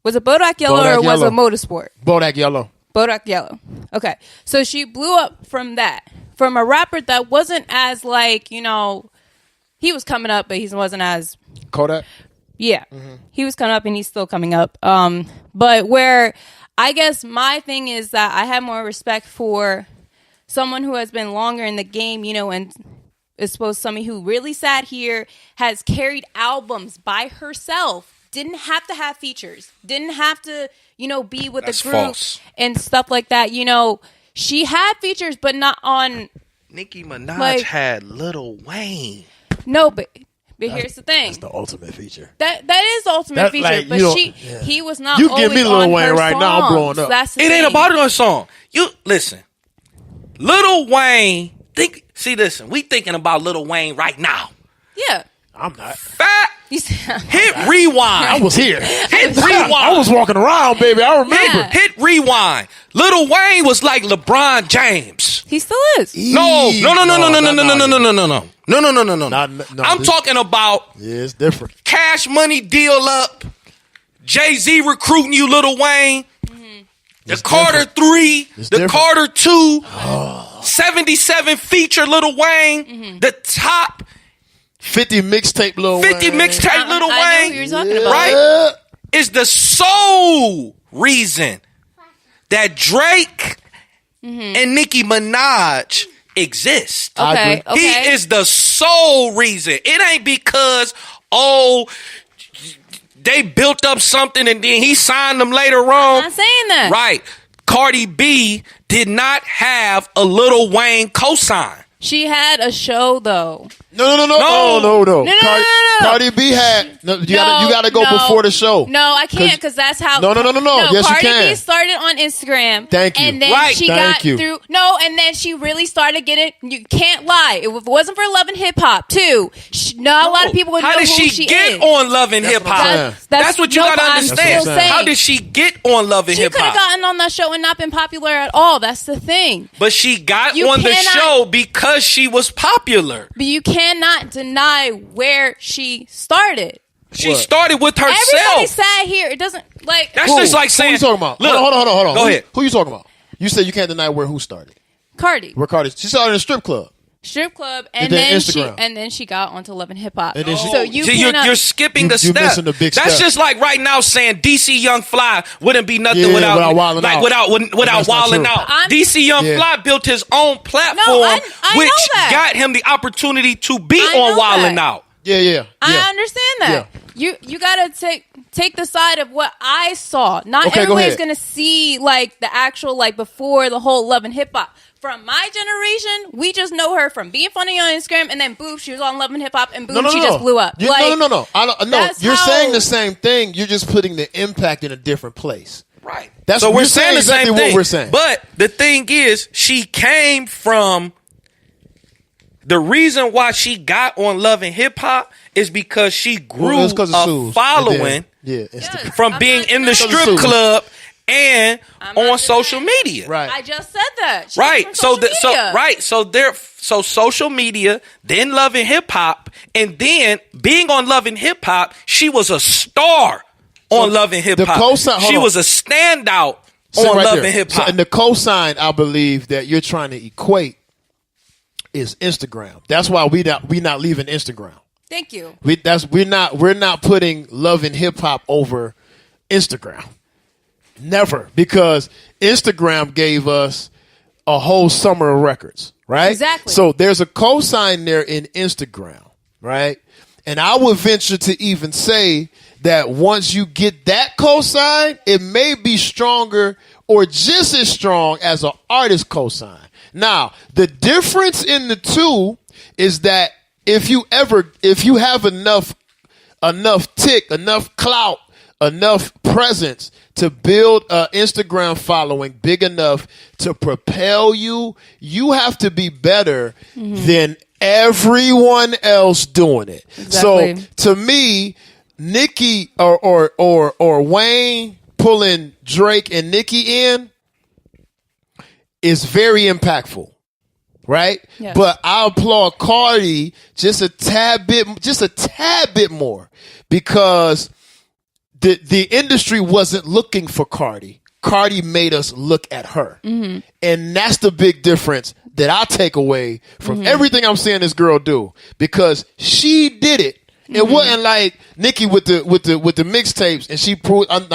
[SPEAKER 3] Was it Bodak Yellow or was it Motorsport?
[SPEAKER 1] Bodak Yellow.
[SPEAKER 3] Bodak Yellow. Okay, so she blew up from that, from a rapper that wasn't as he was coming up, but he wasn't as...
[SPEAKER 1] Kodak?
[SPEAKER 3] Yeah. Mm-hmm. He was coming up and he's still coming up. But where I guess my thing is that I have more respect for someone who has been longer in the game, and is supposed somebody who really sat here, has carried albums by herself, didn't have to have features, didn't have to, be with a group and stuff like that. She had features, but not on.
[SPEAKER 2] Nicki Minaj
[SPEAKER 3] Like-
[SPEAKER 2] had Lil Wayne.
[SPEAKER 3] No, but here's the thing.
[SPEAKER 1] That's the ultimate feature.
[SPEAKER 3] That is the ultimate
[SPEAKER 1] That,
[SPEAKER 3] feature,
[SPEAKER 1] like,
[SPEAKER 3] but
[SPEAKER 1] you know,
[SPEAKER 3] he was not.
[SPEAKER 1] You
[SPEAKER 3] always
[SPEAKER 1] give me Lil
[SPEAKER 3] on
[SPEAKER 1] Wayne
[SPEAKER 3] her
[SPEAKER 1] right now, I'm
[SPEAKER 3] songs.
[SPEAKER 1] blowing up.
[SPEAKER 3] That's the
[SPEAKER 2] It ain't
[SPEAKER 3] thing.
[SPEAKER 2] about it on song. You listen. Lil Wayne, listen, we thinking about Lil Wayne right now.
[SPEAKER 3] Yeah.
[SPEAKER 1] I'm not.
[SPEAKER 2] Fat
[SPEAKER 3] You said-
[SPEAKER 2] hit rewind.
[SPEAKER 1] I was here.
[SPEAKER 2] Hit rewind.
[SPEAKER 1] I was walking around, baby. I remember.
[SPEAKER 3] Yeah.
[SPEAKER 2] Hit rewind. Lil Wayne was like LeBron James.
[SPEAKER 3] He still is.
[SPEAKER 2] No.
[SPEAKER 1] No,
[SPEAKER 2] I'm talking about
[SPEAKER 1] Yeah, it's different.
[SPEAKER 2] Cash Money Deal Up, Jay-Z recruiting you, Lil Wayne, the
[SPEAKER 1] It's
[SPEAKER 2] Carter
[SPEAKER 1] different.
[SPEAKER 2] 3,
[SPEAKER 1] It's
[SPEAKER 2] the
[SPEAKER 1] different.
[SPEAKER 2] Carter 2, 77 feature Lil Wayne, the top
[SPEAKER 1] 50 mixtape, Lil
[SPEAKER 2] 50
[SPEAKER 1] Wayne.
[SPEAKER 2] mixtape Lil
[SPEAKER 3] I know
[SPEAKER 2] Wayne
[SPEAKER 3] who you're talking about.
[SPEAKER 2] right? Is the sole reason that Drake and Nicki Minaj exist.
[SPEAKER 1] I
[SPEAKER 3] Okay.
[SPEAKER 1] agree.
[SPEAKER 2] He is the sole reason. It ain't because, they built up something and then he signed them later on.
[SPEAKER 3] I'm not saying that.
[SPEAKER 2] Right. Cardi B did not have a Lil Wayne cosign.
[SPEAKER 3] She had a show though.
[SPEAKER 1] No.
[SPEAKER 2] No.
[SPEAKER 1] Oh, no.
[SPEAKER 3] No.
[SPEAKER 1] Cardi B had. No, you gotta go
[SPEAKER 3] No.
[SPEAKER 1] before the show.
[SPEAKER 3] No, I can't because that's how.
[SPEAKER 1] No. Yes, you
[SPEAKER 3] Cardi
[SPEAKER 1] can.
[SPEAKER 3] B started on Instagram.
[SPEAKER 1] Thank you.
[SPEAKER 3] And then
[SPEAKER 2] Right.
[SPEAKER 3] she
[SPEAKER 1] Thank
[SPEAKER 3] got
[SPEAKER 1] you.
[SPEAKER 3] through. No, and then she really started getting. You can't lie. If it wasn't for Love and Hip Hop too, not a lot of people would
[SPEAKER 2] How
[SPEAKER 3] know
[SPEAKER 2] did
[SPEAKER 3] who
[SPEAKER 2] she
[SPEAKER 3] is.
[SPEAKER 2] get on Love and Hip
[SPEAKER 1] what I'm saying.
[SPEAKER 2] Hop? That's what you
[SPEAKER 3] no,
[SPEAKER 2] gotta
[SPEAKER 3] I'm
[SPEAKER 2] understand.
[SPEAKER 3] still saying.
[SPEAKER 2] How did she get on Love and
[SPEAKER 3] She
[SPEAKER 2] Hip
[SPEAKER 3] could have
[SPEAKER 2] Hop?
[SPEAKER 3] gotten on that show and not been popular at all. That's the thing.
[SPEAKER 2] But she got
[SPEAKER 3] You
[SPEAKER 2] on the
[SPEAKER 3] cannot-
[SPEAKER 2] show because she was popular.
[SPEAKER 3] But you cannot deny where she started.
[SPEAKER 2] She
[SPEAKER 1] What?
[SPEAKER 2] started with
[SPEAKER 3] Everybody
[SPEAKER 2] herself.
[SPEAKER 3] sat here. It doesn't like.
[SPEAKER 2] That's just like saying.
[SPEAKER 1] Who you talking about?
[SPEAKER 2] Look,
[SPEAKER 1] Hold on.
[SPEAKER 2] Go ahead.
[SPEAKER 1] Who you talking about? You said you can't deny who started.
[SPEAKER 3] Cardi.
[SPEAKER 1] Where Cardi? She started in a strip club.
[SPEAKER 3] Strip club,
[SPEAKER 1] And
[SPEAKER 3] and,
[SPEAKER 1] then
[SPEAKER 3] then
[SPEAKER 1] Instagram.
[SPEAKER 3] she got onto Love and Hip Hop.
[SPEAKER 1] And then she-
[SPEAKER 3] So you
[SPEAKER 2] See,
[SPEAKER 3] cannot.
[SPEAKER 2] you're skipping the
[SPEAKER 1] You're
[SPEAKER 2] step.
[SPEAKER 1] missing the big
[SPEAKER 2] That's
[SPEAKER 1] step.
[SPEAKER 2] just like right now saying DC Young Fly wouldn't be nothing
[SPEAKER 1] Yeah,
[SPEAKER 2] without
[SPEAKER 1] without wilding out.
[SPEAKER 2] without
[SPEAKER 1] That's not
[SPEAKER 2] wilding
[SPEAKER 1] true.
[SPEAKER 2] out.
[SPEAKER 3] I'm-
[SPEAKER 2] DC Young
[SPEAKER 1] Yeah.
[SPEAKER 2] Fly built his own platform,
[SPEAKER 3] No, I
[SPEAKER 2] which
[SPEAKER 3] know that.
[SPEAKER 2] got him the opportunity to be
[SPEAKER 3] I
[SPEAKER 2] on
[SPEAKER 3] know
[SPEAKER 2] Wildin'
[SPEAKER 3] that.
[SPEAKER 2] Out.
[SPEAKER 1] Yeah.
[SPEAKER 3] I understand that. You gotta take the side of what I saw. Not
[SPEAKER 1] Okay, go
[SPEAKER 3] everybody's
[SPEAKER 1] ahead.
[SPEAKER 3] gonna see like the actual like before the whole Love and Hip Hop. From my generation, we just know her from being funny on Instagram, and then boom, she was on Love and Hip Hop, and boom, she just blew up.
[SPEAKER 1] No. No.
[SPEAKER 3] That's
[SPEAKER 1] You're
[SPEAKER 3] how-
[SPEAKER 1] saying the same thing. You're just putting the impact in a different place.
[SPEAKER 2] Right.
[SPEAKER 1] That's-
[SPEAKER 2] so we're
[SPEAKER 1] you're
[SPEAKER 2] saying
[SPEAKER 1] saying
[SPEAKER 2] the
[SPEAKER 1] exactly
[SPEAKER 2] same
[SPEAKER 1] what
[SPEAKER 2] thing.
[SPEAKER 1] we're saying.
[SPEAKER 2] But the thing is, she came from. The reason why she got on Love and Hip Hop is because she grew
[SPEAKER 1] Well, it's 'cause of
[SPEAKER 2] a
[SPEAKER 1] Suze.
[SPEAKER 2] following
[SPEAKER 1] And then- Instagram.
[SPEAKER 2] from
[SPEAKER 3] I'm
[SPEAKER 2] being
[SPEAKER 3] not
[SPEAKER 2] in the
[SPEAKER 3] denying
[SPEAKER 2] strip
[SPEAKER 1] Suze.
[SPEAKER 2] club and
[SPEAKER 3] I'm not
[SPEAKER 2] on social
[SPEAKER 3] denying
[SPEAKER 2] media.
[SPEAKER 1] Right.
[SPEAKER 3] I just said that. She
[SPEAKER 2] Right.
[SPEAKER 3] was
[SPEAKER 2] So
[SPEAKER 3] on social media.
[SPEAKER 2] so social media, then Love and Hip Hop, and then being on Love and Hip Hop, she was a star on Love and Hip
[SPEAKER 1] the
[SPEAKER 2] Hop.
[SPEAKER 1] cosign- hold
[SPEAKER 2] She
[SPEAKER 1] on.
[SPEAKER 2] was a standout
[SPEAKER 1] Sit
[SPEAKER 2] on
[SPEAKER 1] right
[SPEAKER 2] Love
[SPEAKER 1] there.
[SPEAKER 2] and Hip
[SPEAKER 1] So,
[SPEAKER 2] Hop.
[SPEAKER 1] and the cosign, I believe, that you're trying to equate is Instagram. That's why we not leaving Instagram.
[SPEAKER 3] Thank you.
[SPEAKER 1] We're not putting Love and Hip Hop over Instagram. Never, because Instagram gave us a whole summer of records, right?
[SPEAKER 3] Exactly.
[SPEAKER 1] So there's a cosign there in Instagram, right? And I would venture to even say that once you get that cosign, it may be stronger or just as strong as an artist cosign. Now, the difference in the two is that if you have enough clout, enough presence to build an Instagram following big enough to propel you, you have to be better than everyone else doing it.
[SPEAKER 3] Exactly.
[SPEAKER 1] So to me, Nicki or Wayne pulling Drake and Nicki in is very impactful. Right?
[SPEAKER 3] Yes.
[SPEAKER 1] But I applaud Cardi just a tad bit more, because the industry wasn't looking for Cardi. Cardi made us look at her. Mm-hmm. And that's the big difference that I take away from everything I'm seeing this girl do, because she did it. It wasn't like Nicki with the mixtapes, and she proved. I'm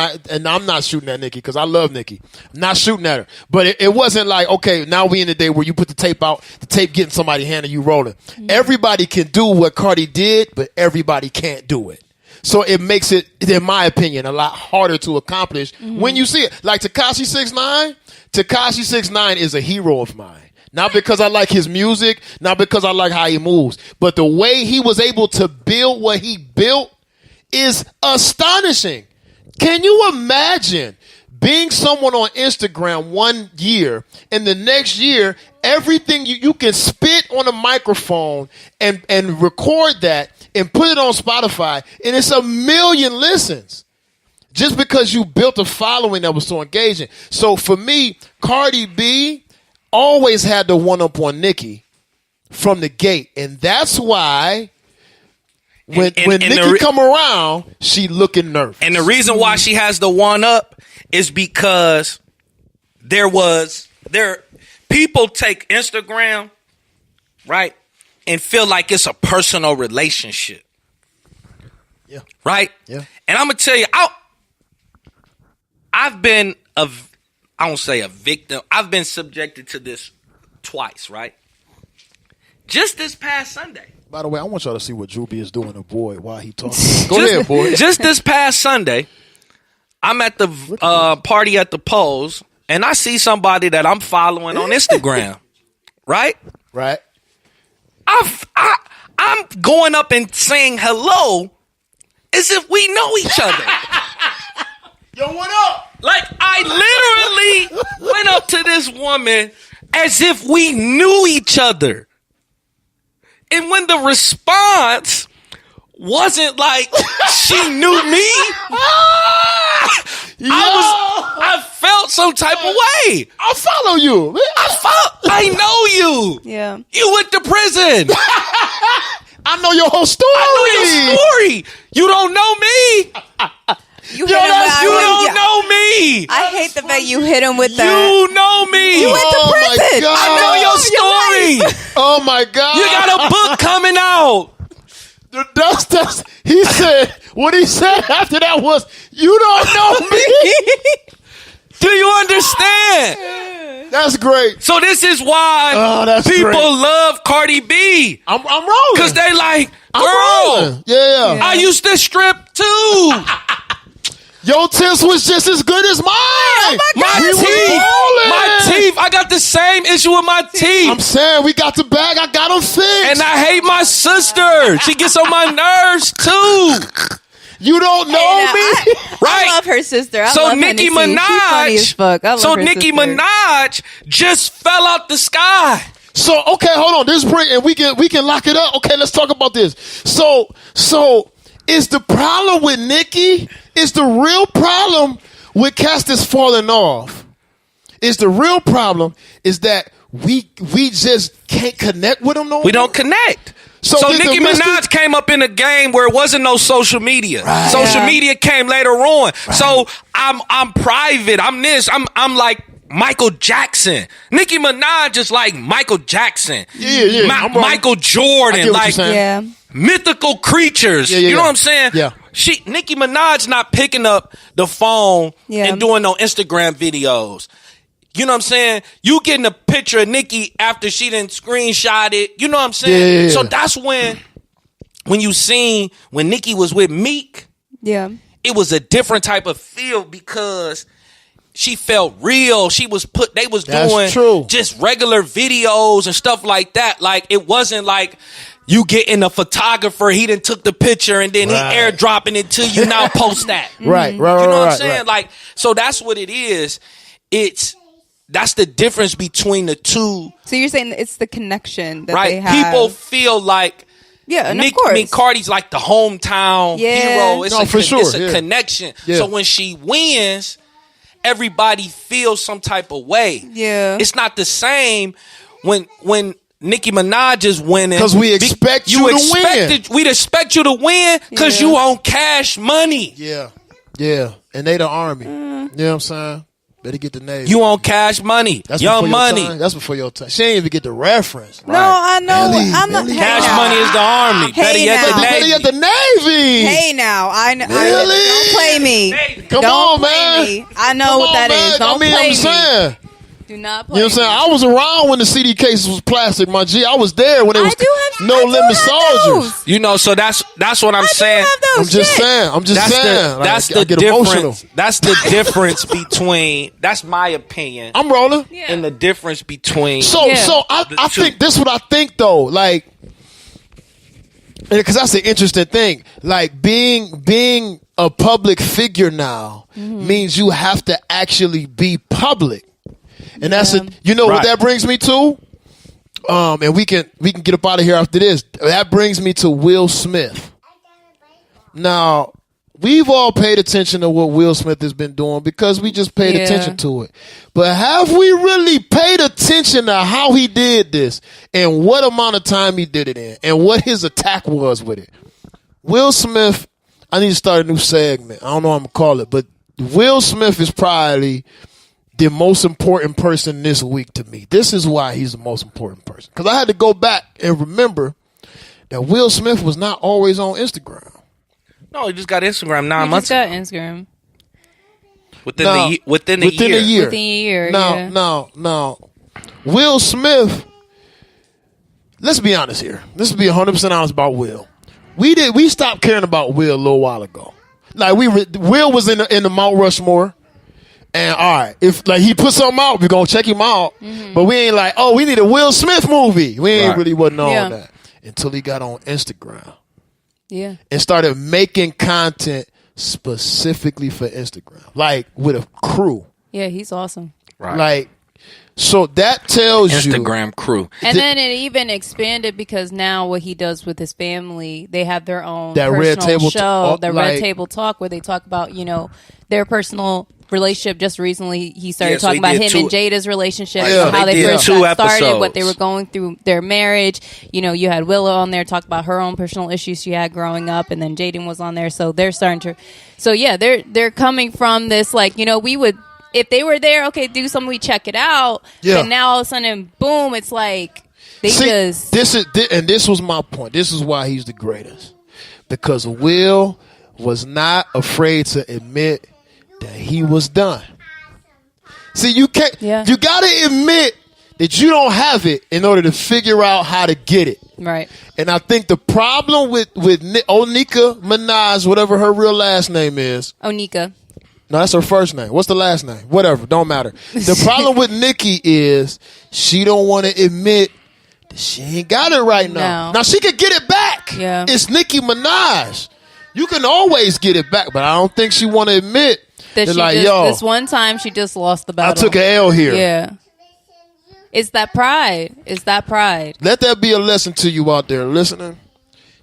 [SPEAKER 1] not shooting at Nicki because I love Nicki. I'm not shooting at her, but it wasn't like, okay, now we in the day where you put the tape out, the tape getting somebody hand and you rolling. Everybody can do what Cardi did, but everybody can't do it. So it makes it, in my opinion, a lot harder to accomplish when you see it. Like Tekashi 6ix9ine. Tekashi 6ix9ine is a hero of mine. Not because I like his music, not because I like how he moves, but the way he was able to build what he built is astonishing. Can you imagine being someone on Instagram 1 year and the next year, everything you can spit on a microphone and record that and put it on Spotify and it's 1 million listens just because you built a following that was so engaging. So for me, Cardi B always had the one up on Nicki from the gate. And that's why when Nicki come around, she looking nervous.
[SPEAKER 2] And the reason why she has the one up is because people take Instagram, right, and feel like it's a personal relationship.
[SPEAKER 1] Yeah.
[SPEAKER 2] Right?
[SPEAKER 1] Yeah.
[SPEAKER 2] And I'm going to tell you, I've been I won't say a victim. I've been subjected to this twice, right? Just this past Sunday.
[SPEAKER 1] By the way, I want y'all to see what Drue B is doing to Boyd while he talks. Go ahead, Boyd.
[SPEAKER 2] Just this past Sunday, I'm at the party at the polls, and I see somebody that I'm following on Instagram, right?
[SPEAKER 1] Right.
[SPEAKER 2] I'm going up and saying hello as if we know each other.
[SPEAKER 1] Yo, what up?
[SPEAKER 2] Like, I literally went up to this woman as if we knew each other. And when the response wasn't like she knew me, I felt some type of way.
[SPEAKER 1] I'll follow you.
[SPEAKER 2] I know you.
[SPEAKER 3] Yeah.
[SPEAKER 2] You went to prison.
[SPEAKER 1] I know your whole story. You don't know me.
[SPEAKER 3] You don't
[SPEAKER 2] know me.
[SPEAKER 3] I hate the fact you hit him with that.
[SPEAKER 2] You know me.
[SPEAKER 3] You went to prison.
[SPEAKER 2] I know your story.
[SPEAKER 1] Oh my God.
[SPEAKER 2] You got a book coming out.
[SPEAKER 1] He said, what he said after that was, you don't know me.
[SPEAKER 2] Do you understand?
[SPEAKER 1] That's great.
[SPEAKER 2] So this is why people love Cardi B.
[SPEAKER 1] I'm rolling.
[SPEAKER 2] Because they like, girl,
[SPEAKER 1] yeah.
[SPEAKER 2] I used to strip too.
[SPEAKER 1] Your tits was just as good as mine.
[SPEAKER 3] Oh
[SPEAKER 2] my teeth. I got the same issue with my teeth.
[SPEAKER 1] I'm saying we got the bag. I got them fixed.
[SPEAKER 2] And I hate my sister. She gets on my nerves too.
[SPEAKER 1] You don't know me,
[SPEAKER 3] right? I love her sister.
[SPEAKER 2] So Nicki Minaj. So Nicki Minaj just fell out the sky.
[SPEAKER 1] So okay, hold on. This break, and we can lock it up. Okay, let's talk about this. So is the problem with Nicki? Is the real problem with cats that's falling off? Is the real problem is that we just can't connect with them no more?
[SPEAKER 2] We don't connect. So Nicki Minaj came up in a game where it wasn't no social media. Right. Social media came later on. Right. So I'm private. I'm this. I'm like Michael Jackson. Nicki Minaj is like Michael Jackson.
[SPEAKER 1] Yeah.
[SPEAKER 2] Michael Jordan. Like mythical creatures.
[SPEAKER 1] Yeah.
[SPEAKER 2] You know what I'm saying?
[SPEAKER 1] Yeah.
[SPEAKER 2] Nicki Minaj not picking up the phone and doing no Instagram videos. You know what I'm saying? You getting a picture of Nicki after she didn't screenshot it. You know what I'm saying?
[SPEAKER 1] Yeah.
[SPEAKER 2] So that's when you seen when Nicki was with Meek.
[SPEAKER 3] Yeah.
[SPEAKER 2] It was a different type of feel because she felt real. They was doing just regular videos and stuff like that. Like it wasn't like you getting a photographer, he done took the picture and then he airdropping it to you. Now post that.
[SPEAKER 1] Right.
[SPEAKER 2] You know what I'm saying? Like, so that's what it is. That's the difference between the two.
[SPEAKER 3] So you're saying it's the connection that they have.
[SPEAKER 2] People feel like
[SPEAKER 3] and of course.
[SPEAKER 2] I mean, Cardi's like the hometown hero. It's a connection. Yeah. So when she wins, everybody feels some type of way.
[SPEAKER 3] Yeah.
[SPEAKER 2] It's not the same when Nicki Minaj is winning.
[SPEAKER 1] Because we expect you to win.
[SPEAKER 2] We'd expect you to win because you own cash money.
[SPEAKER 1] Yeah. And they the army. You know what I'm saying? Better get the name.
[SPEAKER 2] You on cash money. That's Young Money.
[SPEAKER 1] That's before your time. She ain't even get the reference.
[SPEAKER 3] No, I know. I'm not.
[SPEAKER 2] Cash Money is the army. Better yet the
[SPEAKER 1] Navy.
[SPEAKER 3] Hey now, I know.
[SPEAKER 1] Really?
[SPEAKER 3] Don't play me.
[SPEAKER 1] Come on, man.
[SPEAKER 3] Me. I know what that is. Don't play me. Do not play.
[SPEAKER 1] You know what I'm saying? I was around when the CD cases was plastic, my G. I was there when it was No Limit Soldiers.
[SPEAKER 2] You know, so that's what I'm saying.
[SPEAKER 1] I'm just saying.
[SPEAKER 2] That's the difference. That's the difference between. That's my opinion.
[SPEAKER 1] I'm rolling.
[SPEAKER 3] Yeah.
[SPEAKER 2] And the difference between.
[SPEAKER 1] So I think this is what I think though. Like, because that's the interesting thing. Like being a public figure now means you have to actually be public. And that's what that brings me to? And we can get up out of here after this. That brings me to Will Smith. Now, we've all paid attention to what Will Smith has been doing because we just paid attention to it. But have we really paid attention to how he did this and what amount of time he did it in and what his attack was with it? Will Smith, I need to start a new segment. I don't know what I'm going to call it, but Will Smith is probably the most important person this week to me. This is why he's the most important person. Because I had to go back and remember that Will Smith was not always on Instagram.
[SPEAKER 2] No, he just got Instagram 9 months ago.
[SPEAKER 3] He just got Instagram.
[SPEAKER 2] Within a year.
[SPEAKER 3] Within a year.
[SPEAKER 1] Now, Will Smith, let's be honest here. Let's be 100% honest about Will. We stopped caring about Will a little while ago. Like Will was in the Mount Rushmore. And all right, if like he put something out, we're gonna check him out. Mm-hmm. But we ain't like, oh, we need a Will Smith movie. We ain't really wasn't on that until he got on Instagram.
[SPEAKER 3] Yeah. And
[SPEAKER 1] started making content specifically for Instagram. Like with a crew.
[SPEAKER 3] Yeah, he's awesome.
[SPEAKER 2] Right.
[SPEAKER 1] Like, so that tells
[SPEAKER 2] Instagram crew.
[SPEAKER 3] And then it even expanded because now what he does with his family, they have their own
[SPEAKER 1] that
[SPEAKER 3] personal
[SPEAKER 1] Red Table
[SPEAKER 3] show, Red Table Talk, where they talk about, their personal relationship. Just recently he started talking about him and Jada's relationship, how they first got started, what they were going through, their marriage. You had Willow on there talk about her own personal issues she had growing up, and then Jaden was on there. So they're starting to, they're coming from this, like, we would, if they were there, okay, do something, we check it out. Yeah. And now all of a sudden, boom, it's like this was my point. This is why he's the greatest. Because Will was not afraid to admit that he was done. See, you can't. Yeah. You got to admit that you don't have it in order to figure out how to get it. Right.
[SPEAKER 1] And I think the problem with Onika Minaj, whatever her real last name is.
[SPEAKER 3] Onika.
[SPEAKER 1] No, that's her first name. What's the last name? Whatever. Don't matter. The problem with Nicki is she don't want to admit that she ain't got it right now.
[SPEAKER 3] No.
[SPEAKER 1] Now, she could get it back.
[SPEAKER 3] Yeah.
[SPEAKER 1] It's Nicki Minaj. You can always get it back, but I don't think she want to admit that
[SPEAKER 3] this one time she just lost the battle.
[SPEAKER 1] I took an L here.
[SPEAKER 3] Yeah. It's that pride.
[SPEAKER 1] Let that be a lesson to you out there listening.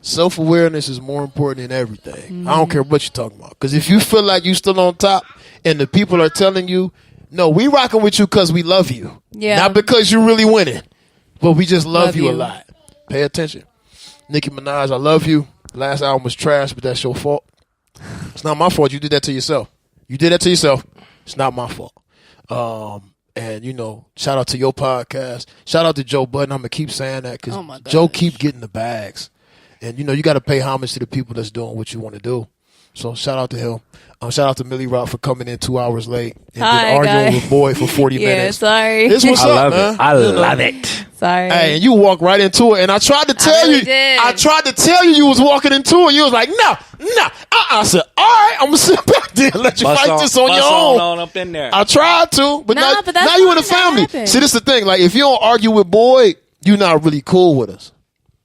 [SPEAKER 1] Self-awareness is more important than everything. Mm-hmm. I don't care what you're talking about. Because if you feel like you're still on top and the people are telling you, no, we rocking with you because we love you.
[SPEAKER 3] Yeah.
[SPEAKER 1] Not because you're really winning. But we just love you a lot. Pay attention. Nicki Minaj, I love you. Last album was trash, but that's your fault. It's not my fault. You did that to yourself. It's not my fault. And, shout out to your podcast. Shout out to Joe Budden. I'm going to keep saying that because Joe keep getting the bags. And, you got to pay homage to the people that's doing what you want to do. So shout out to him. Shout out to Millie Rock for coming in 2 hours late and arguing with Boy for 40 minutes.
[SPEAKER 3] Sorry.
[SPEAKER 1] This what's up, man.
[SPEAKER 2] I love it.
[SPEAKER 3] Sorry.
[SPEAKER 1] Hey, and you walked right into it. And I tried to tell I tried to tell you was walking into it. You was like, no. I said, all right, I'm going to sit back there and let you fight this on your own.
[SPEAKER 2] Up in there.
[SPEAKER 1] I tried to, but now you in the family.
[SPEAKER 3] Happened.
[SPEAKER 1] See, this is the thing. Like, if you don't argue with Boy, you're not really cool with us.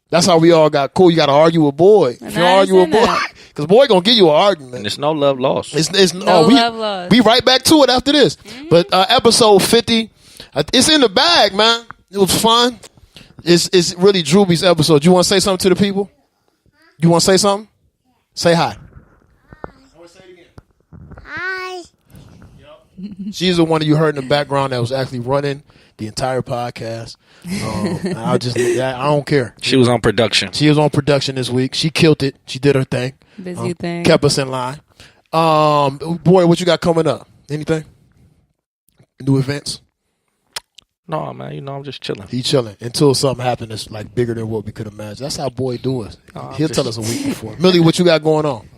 [SPEAKER 1] That's how we all got cool. You got to argue with Boy. If you don't argue with Boy, because Boy going to give you an argument.
[SPEAKER 2] And it's no love lost.
[SPEAKER 1] It's no love lost. We right back to it after this. Mm-hmm. But episode 50, it's in the bag, man. It was fun. It's really Drue B's episode. You want to say something to the people? You want to say something? Say hi. I want to say it again. Hi. She's the one that you heard in the background that was actually running the entire podcast. I don't care.
[SPEAKER 2] She was on production.
[SPEAKER 1] She was on production this week. She killed it. She did her thing.
[SPEAKER 3] Busy thing.
[SPEAKER 1] Kept us in line. Boy, what you got coming up? Anything? New events?
[SPEAKER 2] No, man. I'm just chilling.
[SPEAKER 1] He chilling until something happens that's like bigger than what we could imagine. That's how Boy do us. He'll tell us a week before. Millie, what you got going on?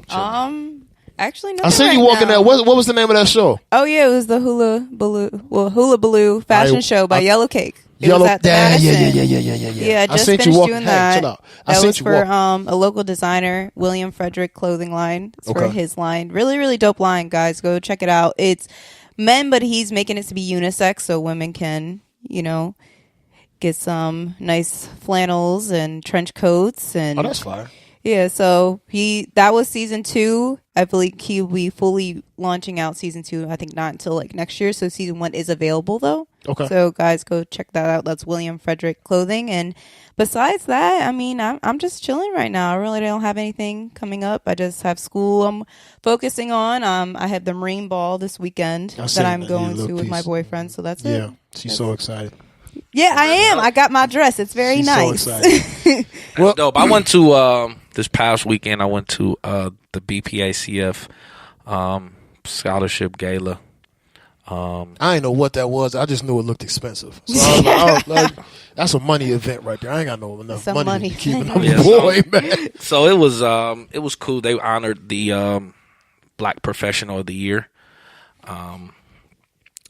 [SPEAKER 3] Actually, no.
[SPEAKER 1] I seen you walking there. What was the name of that show?
[SPEAKER 3] Oh yeah, it was the Hula Baloo fashion show by Yellow Cake. It was at the Madison. Yeah, I just finished doing that. That was for a local designer, William Frederick Clothing Line. It's for his line. Really, really dope line, guys. Go check it out. It's men, but he's making it to be unisex, so women can, get some nice flannels and trench coats. And
[SPEAKER 1] that's fire.
[SPEAKER 3] Yeah, so that was season 2. I believe he'll be fully launching out season 2. I think not until like next year. So season 1 is available though. Okay. So guys, go check that out. That's William Frederick Clothing. And besides that, I mean, I'm just chilling right now. I really don't have anything coming up. I just have school I'm focusing on. I have the Marine Ball this weekend that I'm going to with my boyfriend. So that's it.
[SPEAKER 1] Yeah, she's so excited.
[SPEAKER 3] Yeah, I am. I got my dress. It's very nice.
[SPEAKER 1] So excited.
[SPEAKER 2] Well, dope. I went to this past weekend. I went to the BPACF scholarship gala.
[SPEAKER 1] I didn't know what that was. I just knew it looked expensive. So I was like, that's a money event right there. I ain't got enough money to keep it boy, man.
[SPEAKER 2] So it was cool. They honored the Black Professional of the Year.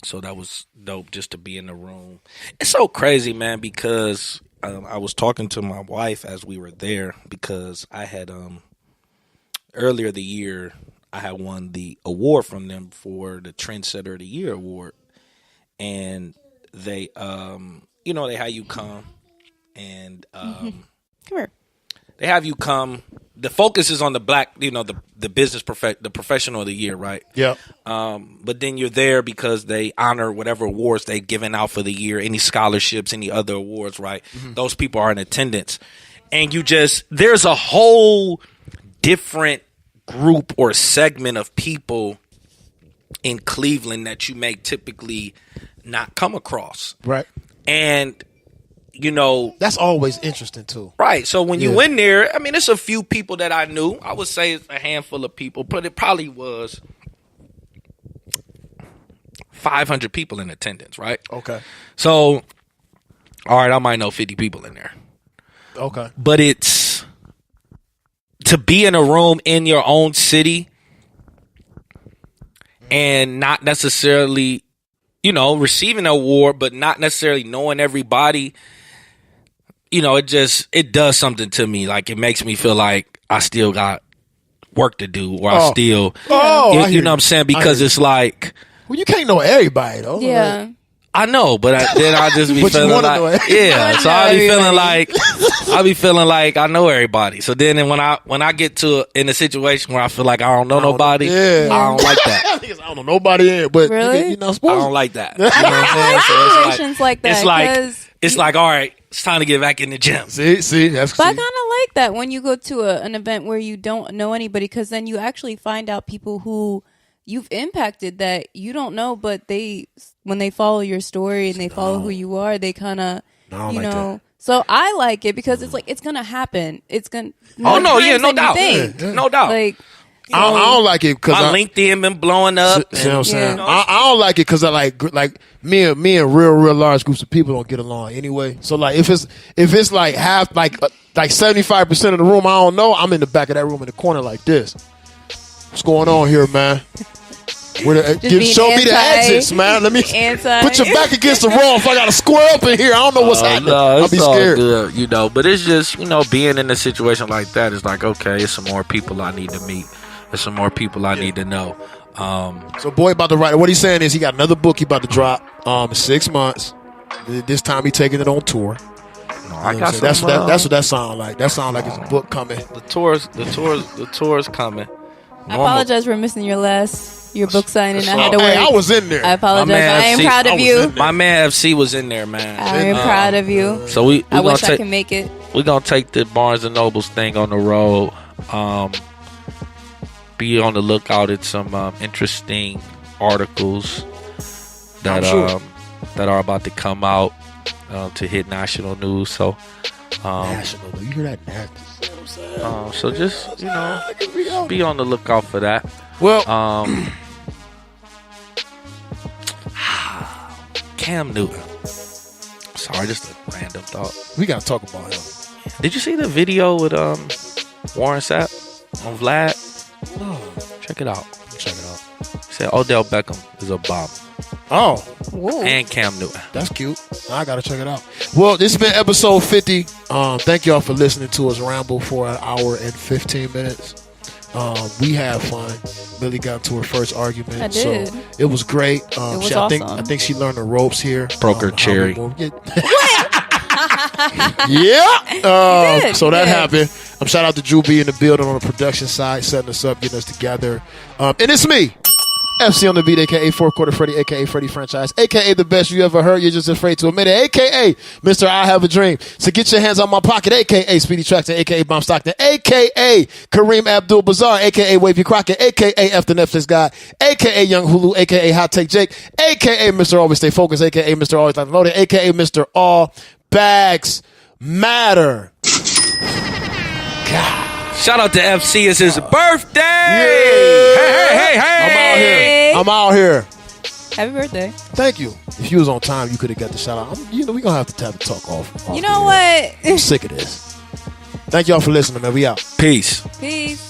[SPEAKER 2] So that was dope just to be in the room. It's so crazy, man, because I was talking to my wife as we were there because I had earlier the year I had won the award from them for the Trendsetter of the Year award, and they they have you come and
[SPEAKER 3] come here.
[SPEAKER 2] They have you come. The focus is on the black, the business the professional of the year, right?
[SPEAKER 1] Yeah.
[SPEAKER 2] But then you're there because they honor whatever awards they've given out for the year, any scholarships, any other awards, right? Mm-hmm. Those people are in attendance. And there's a whole different group or segment of people in Cleveland that you may typically not come across.
[SPEAKER 1] Right.
[SPEAKER 2] And
[SPEAKER 1] that's always interesting too.
[SPEAKER 2] Right. So when you in there, I mean, it's a few people that I knew. I would say it's a handful of people, but it probably was 500 people in attendance, right?
[SPEAKER 1] Okay.
[SPEAKER 2] So, all right, I might know 50 people in there.
[SPEAKER 1] Okay.
[SPEAKER 2] But it's to be in a room in your own city and not necessarily, receiving an award, but not necessarily knowing everybody. It does something to me. Like, it makes me feel like I still got work to do, or I still, you know what I'm saying? Because it's like,
[SPEAKER 1] well, you can't know everybody though.
[SPEAKER 3] Yeah.
[SPEAKER 1] Like,
[SPEAKER 2] I know, but then I just be feeling like, So I be feeling like I know everybody. So then when I get in a situation where I feel like I don't know nobody, I don't like that.
[SPEAKER 1] I don't know nobody in, but
[SPEAKER 3] really?
[SPEAKER 2] I don't like that. You know
[SPEAKER 3] what I'm saying? Situations like that.
[SPEAKER 2] It's like, all right, it's time to get back in the gym.
[SPEAKER 1] See,
[SPEAKER 3] I kind of like that when you go to an event where you don't know anybody, because then you actually find out people who you've impacted that you don't know, but when they follow your story and they follow who you are, they kind of,
[SPEAKER 1] that.
[SPEAKER 3] So I like it because it's like, it's going to happen. It's going to.
[SPEAKER 2] Oh, no, yeah, no doubt. No doubt.
[SPEAKER 1] Like, I don't like it because
[SPEAKER 2] my LinkedIn been blowing up.
[SPEAKER 1] See what I'm saying? I don't like it because I like me and real large groups of people don't get along anyway. So like if it's like half like 75% of the room I don't know, I'm in the back of that room in the corner like this. What's going on here, man? Show me the exits, man. Let me put your back against the wall if I got to square up in here. I don't know what's happening.
[SPEAKER 2] No,
[SPEAKER 1] I'll be scared.
[SPEAKER 2] All good, but it's just being in a situation like that is like, okay, it's some more people I need to meet. There's some more people I need to know.
[SPEAKER 1] So boy about to write. What he's saying is he got another book he about to drop in 6 months. This time he taking it on tour.
[SPEAKER 2] No, I got some,
[SPEAKER 1] that's what that sound like. That sound like it's a book coming.
[SPEAKER 2] The tour's coming.
[SPEAKER 3] I apologize for missing your book signing. I had to work.
[SPEAKER 1] I was in there.
[SPEAKER 3] I apologize. I am proud of you.
[SPEAKER 2] My man FC was in there, man.
[SPEAKER 3] I am proud of you.
[SPEAKER 2] So
[SPEAKER 3] I wish I can make it.
[SPEAKER 2] We're gonna take the Barnes and Nobles thing on the road. Be on the lookout at some interesting articles that are about to come out to hit national news. So
[SPEAKER 1] national, you hear that? National.
[SPEAKER 2] So just be on the lookout for that.
[SPEAKER 1] Well,
[SPEAKER 2] Cam Newton. Sorry, just a random thought.
[SPEAKER 1] We gotta talk about him.
[SPEAKER 2] Did you see the video with Warren Sapp on Vlad?
[SPEAKER 1] No.
[SPEAKER 2] Check it out.
[SPEAKER 1] Check it out.
[SPEAKER 2] He said Odell Beckham is a bomb.
[SPEAKER 1] Oh,
[SPEAKER 3] Whoa.
[SPEAKER 2] And Cam Newton.
[SPEAKER 1] that's cute. I gotta check it out. Well, this has been episode 50. Thank y'all for listening to us ramble for an hour and 15 minutes. We had fun. Millie got into her first argument.
[SPEAKER 3] I did.
[SPEAKER 1] So it was great.
[SPEAKER 3] It was
[SPEAKER 1] I
[SPEAKER 3] awesome.
[SPEAKER 1] think she learned the ropes here.
[SPEAKER 2] Broke her cherry.
[SPEAKER 1] Yeah.
[SPEAKER 3] did,
[SPEAKER 1] So
[SPEAKER 3] you
[SPEAKER 1] that
[SPEAKER 3] did.
[SPEAKER 1] happened. Shout out to Drue B in the building on the production side, setting us up, getting us together. And it's me, FC on the beat, a.k.a. Fourth Quarter Freddy, a.k.a. Freddy Franchise, a.k.a. the best you ever heard. You're just afraid to admit it, a.k.a. Mr. I Have a Dream. So get your hands on my pocket, a.k.a. Speedy Traxton, a.k.a. Bomb Stockton, a.k.a. Kareem Abdul-Bazaar, a.k.a. Wavy Crockett, a.k.a. F the Netflix Guy, a.k.a. Young Hulu, a.k.a. Hot Take Jake, a.k.a. Mr. Always Stay Focused, a.k.a. Mr. Always Like Loaded, a.k.a. Mr. All Bags Matter. God.
[SPEAKER 2] Shout out to FC. It's his birthday.
[SPEAKER 1] Yeah.
[SPEAKER 2] Hey.
[SPEAKER 1] I'm out here.
[SPEAKER 3] Happy birthday.
[SPEAKER 1] Thank you. If you was on time, you could have got the shout out. We're going to have to talk off.
[SPEAKER 3] You know what?
[SPEAKER 1] I'm sick of this. Thank y'all for listening, man. We out.
[SPEAKER 2] Peace.
[SPEAKER 3] Peace.